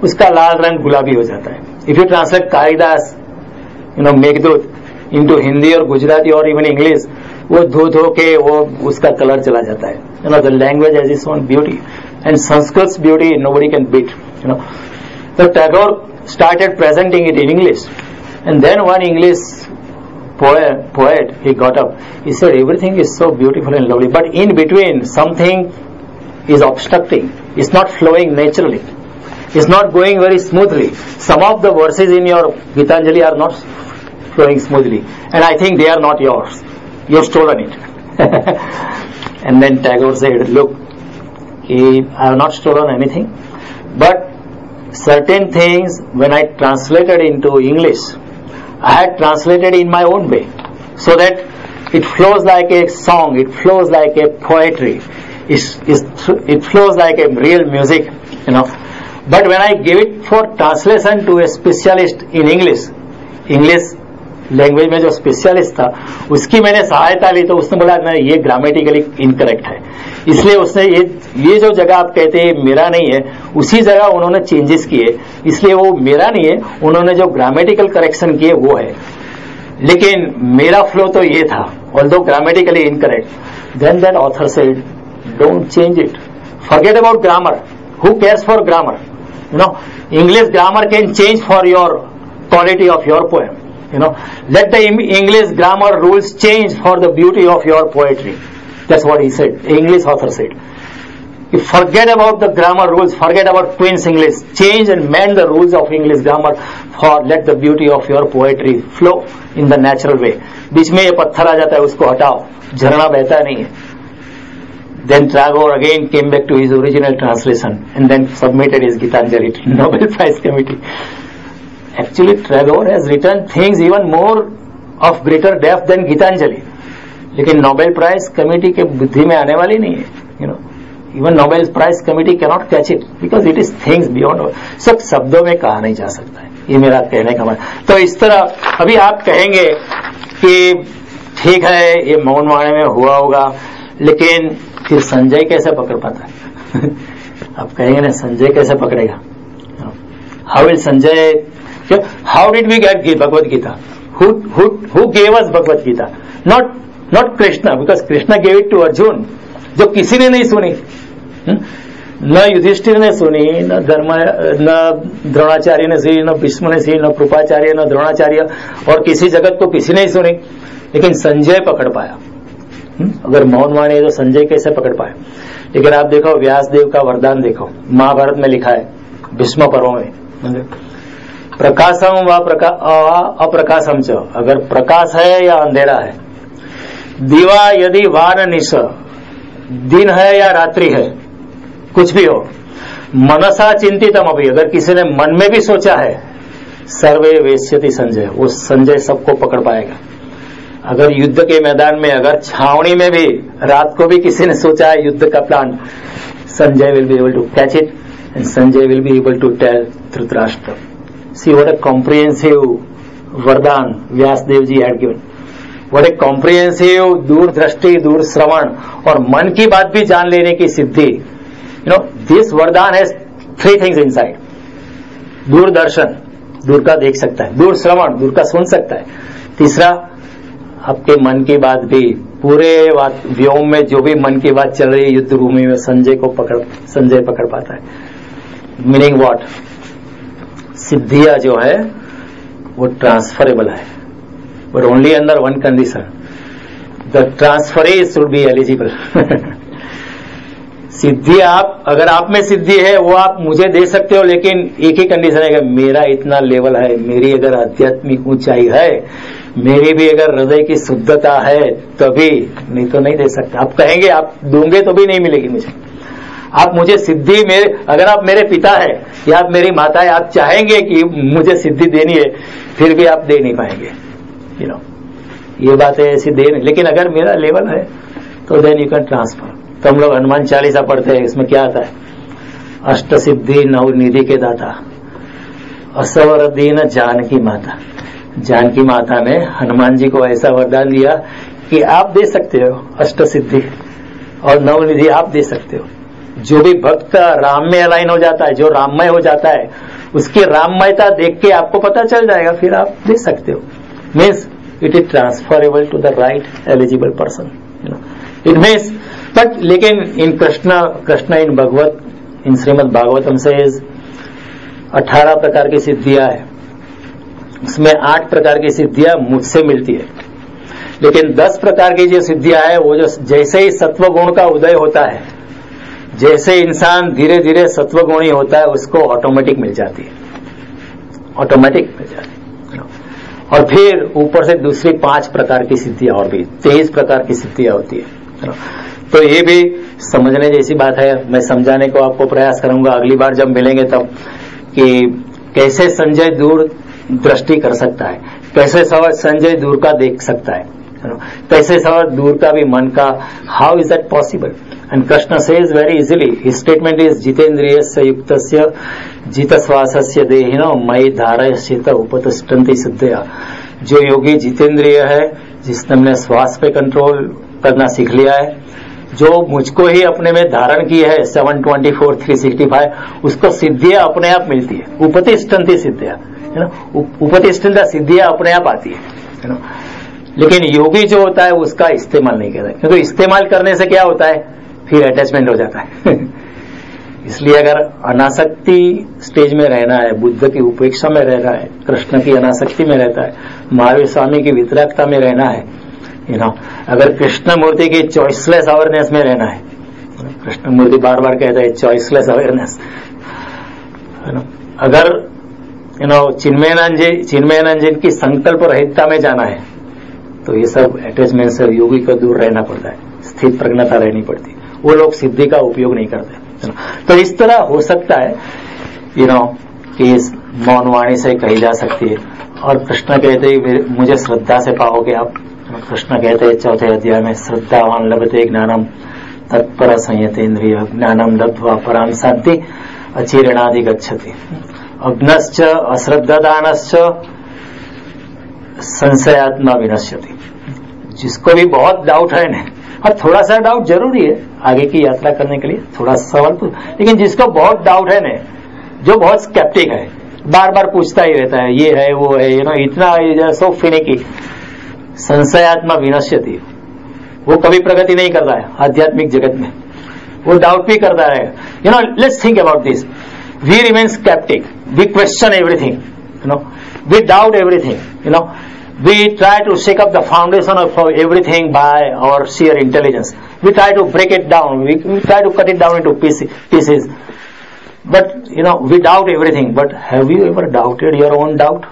उसका लाल रंग गुलाबी हो जाता है। If you translate Kalidas, you know, Meghdoot into Hindi और गुजराती और इवन इंग्लिश, वो धो के वो उसका कलर चला जाता है। You know, the language has its own beauty and Sanskrit beauty nobody can beat, you know. तो Tagore started presenting it in English, and then one English poet, he got up, he said everything is so beautiful and lovely, but in between something is obstructing, it's not flowing naturally, it's not going very smoothly. Some of the verses in your Gitanjali are not flowing smoothly, and I think they are not yours, you've stolen it. And then Tagore said, look, I have not stolen anything, but certain things when I translated into English, I had translated in my own way, so that it flows like a song, it flows like a poetry, it flows like a real music, you know. But when I gave it for translation to a specialist in English language में जो specialist था, उसकी मैंने सहायता ली, तो उसने बोला नहीं, ये ग्रामेटिकली इनकरेक्ट है, इसलिए उसने ये जो जगह आप कहते हैं मेरा नहीं है, उसी जगह उन्होंने चेंजेस किए, इसलिए वो मेरा नहीं है, उन्होंने जो ग्रामेटिकल करेक्शन किए वो है, लेकिन मेरा फ्लो तो ये था, although grammatically incorrect. Then that author said, don't change it, forget about grammar, who cares for grammar, you know, English grammar can change for your quality of your poem. You know, let the English grammar rules change for the beauty of your poetry. That's what he said. The English author said. You forget about the grammar rules, forget about Queen's English. Change and mend the rules of English grammar for let the beauty of your poetry flow in the natural way. बीच में ये पत्थर आ जाता है, उसको हटाओ, झरना बहता नहीं है. Then Tagore again came back to his original translation and then submitted his Gitanjali to Nobel Prize Committee. Actually, Tagore has written things even more of greater depth than Gitanjali. लेकिन नोबेल प्राइज कमेटी के बुद्धि में आने वाली नहीं है. You know, even Nobel Prize Committee cannot catch it because it is things beyond. सब शब्दों में कहा नहीं जा सकता है. ये मेरा कहने का मतलब. तो इस तरह अभी आप कहेंगे कि ठीक है, ये मौनवाणी में हुआ होगा, लेकिन फिर संजय कैसे पकड़ पाता है? आप कहेंगे ना, संजय कैसे पकड़ेगा? How will Sanjay? How did we get Bhagavad Gita? Who gave us Bhagavad Gita? Not not Krishna, because Krishna gave it to Arjun, जो किसी ने नहीं सुनी। न युधिष्ठिर ने सुनी, न द्रोणाचार्य ने सुनी, न भीष्म ने सुनी, न कृपाचार्य, न द्रोणाचार्य, और किसी जगत को किसी ने सुनी, लेकिन संजय पकड़ पाया। अगर मौन वाणी है तो संजय कैसे पकड़ पाए? लेकिन आप देखो व्यासदेव का वरदान देखो, महाभारत में लिखा है भीष्म पर्व में, प्रकाशम व अप्रकाशम च, अगर प्रकाश है या अंधेरा है, दीवा यदि वान निश, दिन है या रात्रि है, कुछ भी हो, मनसा चिंतितम अभी, अगर किसी ने मन में भी सोचा है, सर्वे वेश्यति संजय, वो संजय सबको पकड़ पाएगा। अगर युद्ध के मैदान में, अगर छावनी में भी रात को भी किसी ने सोचा है युद्ध का plan, Sanjay will be able to catch it and Sanjay will be able to tell Dhritarashtra. See what a comprehensive वरदान Vyasdev ji had given, what a comprehensive दूरदृष्टि, दूर श्रवण और मन की बात भी जान लेने की सिद्धि। यू नो दिस वरदान हैज 3 थिंग्स इनसाइड। दूरदर्शन, दूर का देख सकता है, दूर श्रवण, दूर का सुन सकता है, तीसरा आपके मन की बात भी, पूरे व्योम में जो भी मन की बात चल रही है युद्ध भूमि में, संजय पकड़ पाता है। Meaning what? सिद्धियां जो है वो ट्रांसफरेबल है, but only under one condition, the transferee should be eligible. सिद्धि आप, अगर आप में सिद्धि है वो आप मुझे दे सकते हो, लेकिन एक ही कंडीशन है कि मेरा इतना लेवल है, मेरी अगर आध्यात्मिक ऊंचाई है, मेरी भी अगर हृदय की शुद्धता है, तभी, नहीं तो नहीं दे सकते। आप कहेंगे आप दोगे तो भी नहीं मिलेगी मुझे। आप मुझे सिद्धि, मेरे, अगर आप मेरे पिता है या आप मेरी माता है, आप चाहेंगे कि मुझे सिद्धि देनी है, फिर भी आप दे नहीं पाएंगे। यू नो ये बात है, ऐसी दे नहीं, लेकिन अगर मेरा लेवल है तो देन यू कैन ट्रांसफर। तो हम लोग हनुमान चालीसा पढ़ते हैं, इसमें क्या आता है? अष्ट सिद्धि नव निधि के दाता, असवर दीन जानकी माता। जानकी माता ने हनुमान जी को ऐसा वरदान दिया कि आप दे सकते हो अष्ट सिद्धि और नव निधि, आप दे सकते हो। जो भी भक्त राम में अलाइन हो जाता है, जो राममय हो जाता है, उसकी राममयता देख के आपको पता चल जाएगा, फिर आप दे सकते हो। Means it is transferable to the right eligible person. It means but, लेकिन इन कृष्ण इन भगवत, इन श्रीमद भागवतम से 18 प्रकार की सिद्धियां है, उसमें 8 प्रकार की सिद्धियां मुझसे मिलती है, लेकिन 10 प्रकार की जो सिद्धियां है वो जो जैसे ही सत्व गुण का उदय होता है, जैसे इंसान धीरे धीरे सत्वगुणी होता है, उसको ऑटोमेटिक मिल जाती है, ऑटोमेटिक मिल जाती है। और फिर ऊपर से दूसरी 5 प्रकार की सिद्धियां और भी 23 प्रकार की सिद्धियां होती है। तो ये भी समझने जैसी बात है। मैं समझाने को आपको प्रयास करूंगा अगली बार जब मिलेंगे तब, कि कैसे संजय दूर दृष्टि कर सकता है, कैसे संजय दूर का देख सकता है, कैसे दूर का भी मन का, how is that possible? And Krishna says very easily, his statement is जितेन्द्रियस्य युक्तस्य जितश्वासस्य देहिनो मयि धारयश्चित उपतिष्ठन्ति सिद्धया। जो योगी जितेंद्रिय है, जिसने हमने श्वास पे कंट्रोल करना सीख लिया है, जो मुझको ही अपने में धारण की है 724 365, उसको सिद्धियां अपने आप मिलती है। उपतिष्ठन्ति सिद्धियां, है ना, उपतिष्ठन्ति सिद्धियां अपने आप आती है ना। लेकिन योगी जो होता है उसका इस्तेमाल नहीं करता, क्योंकि इस्तेमाल करने से क्या होता है, फिर अटैचमेंट हो जाता है। इसलिए अगर अनासक्ति स्टेज में रहना है, बुद्ध की उपेक्षा में रहना है, कृष्ण की अनासक्ति में रहता है, महावीर स्वामी की वितरागता में रहना है, यू नो, अगर कृष्ण मूर्ति की चॉइसलेस अवेयरनेस में रहना है, कृष्ण मूर्ति बार बार कहता है चॉइसलेस अवेयरनेस, अगर यू नो चिन्मयानंद जी की संकल्प रहितता में जाना है, तो ये सब अटैचमेंट से योगी को दूर रहना पड़ता है, स्थित प्रज्ञता रहनी पड़ती है। वो लोग सिद्धि का उपयोग नहीं करते। तो इस तरह हो सकता है यू नो कि इस मौन वाणी से कही जा सकती है। और कृष्ण कहते ही मुझे श्रद्धा से पाओगे आप। कृष्ण कहते हैं 4थे अध्याय में, श्रद्धावान लभते ज्ञानम तत्पर संयतेन्द्रिय ज्ञानम लब्ध्वा पराम शांति अचिरेणादि गच्छति अग्नश्च अश्रद्धादानश्च संशयात्मा विनश्यति। जिसको भी बहुत डाउट है ना, और थोड़ा सा डाउट जरूरी है आगे की यात्रा करने के लिए, थोड़ा सवाल तो, लेकिन जिसको बहुत डाउट है ना, जो बहुत स्केप्टिक है, बार बार पूछता ही रहता है ये है वो है, यू नो, इतना सो फिनिकी, संशयात्मा विनश्यति, वो कभी प्रगति नहीं कर रहा है आध्यात्मिक जगत में, वो डाउट भी करता है. You know, let's think about this. We remain skeptic, we question everything, you know, we doubt everything, you know, we try to shake up the foundation of everything by our sheer intelligence. We try to break it down, we try to cut it down into pieces. But you know, we doubt everything. But have you ever doubted your own doubt?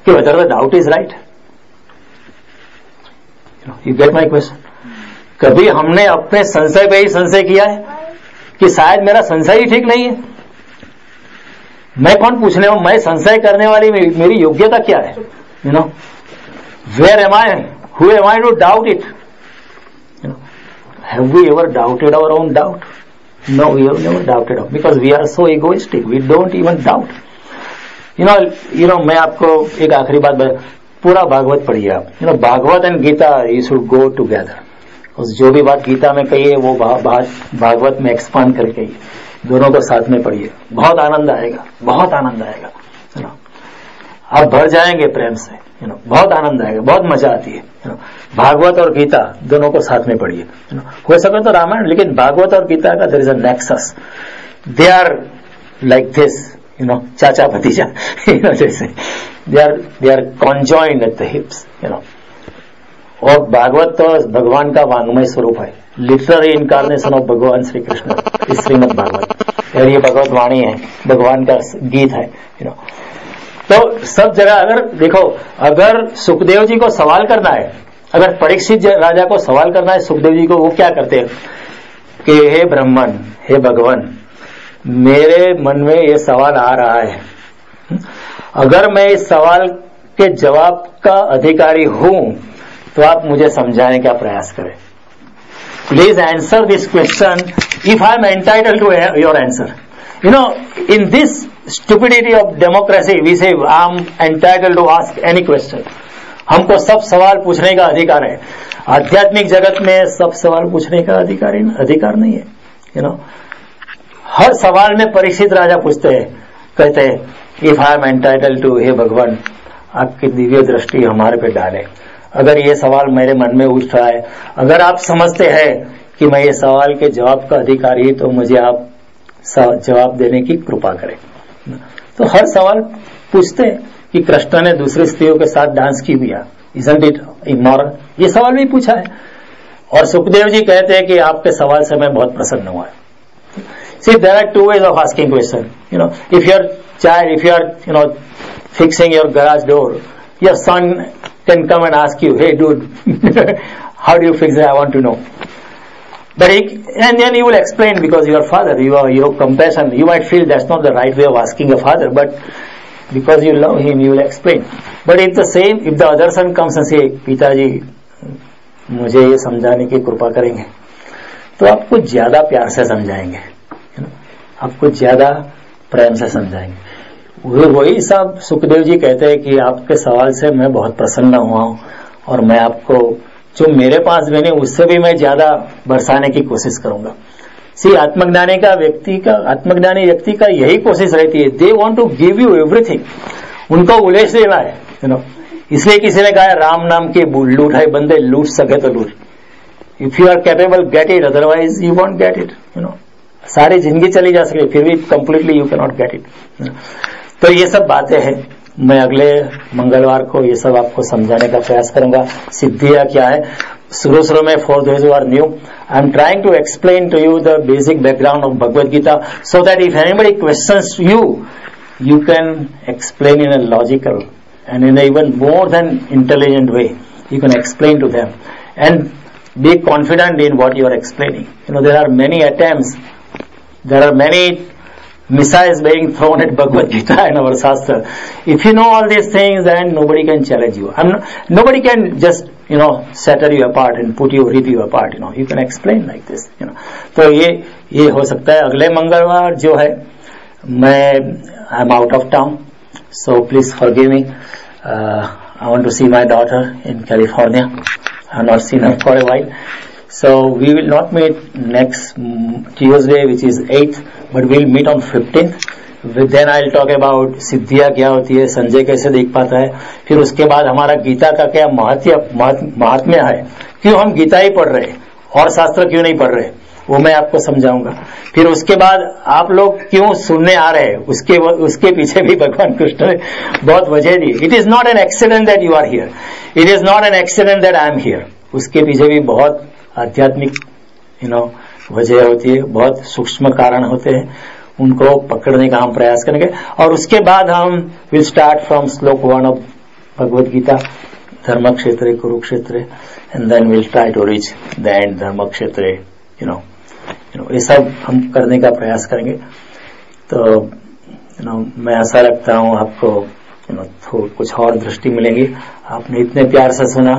Whether the doubt is right? You get my question? कभी हमने अपने संशय पे ही संशय किया है कि शायद मेरा संशय ही ठीक नहीं है? मैं कौन पूछने वाला, मैं संशय करने वाली मेरी योग्यता क्या है? You know, where am I? Who am I to doubt it? You know, have we ever doubted our own doubt? No, we have never doubted it because we are so egoistic. We don't even doubt. You know, मैं आपको एक आखिरी बात पूरा भागवत पढ़िए आप. You know, Bhagavat and Gita you should go together. जो भी बात गीता में कही है वो भागवत में एक्सपांड करके कही है. दोनों को साथ में पढ़िए, बहुत आनंद आएगा, बहुत आनंद आएगा. You know, आप भर जाएंगे प्रेम से. यू नो, बहुत आनंद आएगा, बहुत मजा आती है. यू नो, भागवत और गीता दोनों को साथ में पढ़िए. यू नो, हो सके तो रामायण, लेकिन भागवत और गीता का there is a nexus. They are like this, you know, चाचा भतीजा, यू नो, जैसे they are conjoined at the hips. You know, और भागवत तो भगवान का वांग्मय स्वरूप है, लिटररी इनकारनेशन ऑफ भगवान श्री कृष्ण. श्रीमद भागवत, और ये भगवत वाणी है, भगवान का गीत है. यू नो, तो सब जगह अगर देखो, अगर सुखदेव जी को सवाल करना है, अगर परीक्षित राजा को सवाल करना है सुखदेव जी को, वो क्या करते हैं कि हे ब्राह्मण, हे भगवान, मेरे मन में ये सवाल आ रहा है, अगर मैं इस सवाल के जवाब का अधिकारी हूं तो आप मुझे समझाने का प्रयास करें. Please answer this question if I am entitled to your answer. You know, in this stupidity of democracy, we say, I'm entitled to ask any question. हमको सब सवाल पूछने का अधिकार है. आध्यात्मिक जगत में सब सवाल पूछने का अधिकार नहीं है. You know, हर सवाल में परीक्षित राजा पूछते हैं, कहते हैं, if I am entitled to, हे भगवान, आपकी दिव्य दृष्टि हमारे पे डाले. अगर ये सवाल मेरे मन में उठ रहा है, अगर आप समझते हैं कि मैं ये सवाल के जवाब का अधिकारी, तो मुझे आप जवाब देने की कृपा करें. तो हर सवाल पूछते हैं कि कृष्ण ने दूसरी स्त्रियों के साथ डांस क्यों किया, इजंट इट इमोरल, ये सवाल भी पूछा है. और सुखदेव जी कहते हैं कि आपके सवाल से मैं बहुत प्रसन्न हुआ. See, there are two ways of asking question. You know, if your child, if you are, you know, fixing your garage door, your son can come and ask you, hey dude, how do you fix it, I want to know. But and then you will explain because you are father, you have compassion. You might feel that's not the right way of asking a father, but because you love him, you will explain. But if the other son comes and say, पिताजी मुझे ये समझाने की कृपा करेंगे, तो आपको ज्यादा प्यार से समझाएंगे, आपको ज्यादा प्रेम से समझाएंगे. वही सब सुखदेव जी कहते हैं कि आपके सवाल से मैं बहुत प्रसन्न हुआ हूं और मैं आपको जो मेरे पास भी नहीं उससे भी मैं ज्यादा बरसाने की कोशिश करूंगा. सी, आत्मज्ञानी व्यक्ति का यही कोशिश रहती है. They want to give you everything. उनको उलेश देना है. यू नो, इसलिए किसी ने कहा राम नाम के लूट है बंदे, लूट सके तो लूट. If you are capable, get it, otherwise you won't get it. You know, सारी जिंदगी चली जा सके, फिर भी completely you can not get it. तो ये सब बातें हैं. मैं अगले मंगलवार को ये सब आपको समझाने का प्रयास करूंगा. सिद्धियां क्या है शुरू में, for those who are new, I am trying to explain to you the basic background of Bhagavad Gita, so that if anybody questions you, you can explain in a logical and in a even more than intelligent way. You can explain to them and be confident in what you are explaining. You know, there are many attempts, there are many missiles being thrown at Bhagavad Gita and our Shastra. If you know all these things, then nobody can challenge you. Nobody can just, you know, shatter you apart and rip you apart. You know, you can explain like this. You know, तो ये हो सकता है. अगले मंगलवार जो है, I'm out of town, so please forgive me. I want to see my daughter in California. I have not seen her for a while. So we will not meet next Tuesday, which is 8th, but we'll meet on 15th. Then I will talk about सिद्धियां क्या होती है, संजय कैसे देख पाता है, फिर उसके बाद हमारा गीता का क्या महात्म्य है, क्यों हम गीता ही पढ़ रहे और शास्त्र क्यों नहीं पढ़ रहे, वो मैं आपको समझाऊंगा। फिर उसके बाद आप लोग क्यों सुनने आ रहे हैं, उसके पीछे भी भगवान कृष्ण ने बहुत वजह दी। It is not an accident that you are here, it is not an accident that I am here. उसके पीछे भी बहुत आध्यात्मिक वजह होती है, बहुत सूक्ष्म कारण होते हैं, उनको पकड़ने का हम प्रयास करेंगे। और उसके बाद हम विल स्टार्ट फ्रॉम श्लोक 1 of Bhagavad Gita, dharma kshetra Kurukshetra, and then will try to reach the end dharma kshetra, ये सब हम करने का प्रयास करेंगे। तो मैं आशा रखता हूं आपको कुछ और दृष्टि मिलेगी। आपने इतने प्यार से सुना,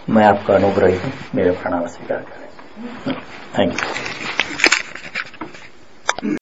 मैं आपका अनुग्रही हूं, मेरे प्रणाम स्वीकार करें। Thank you.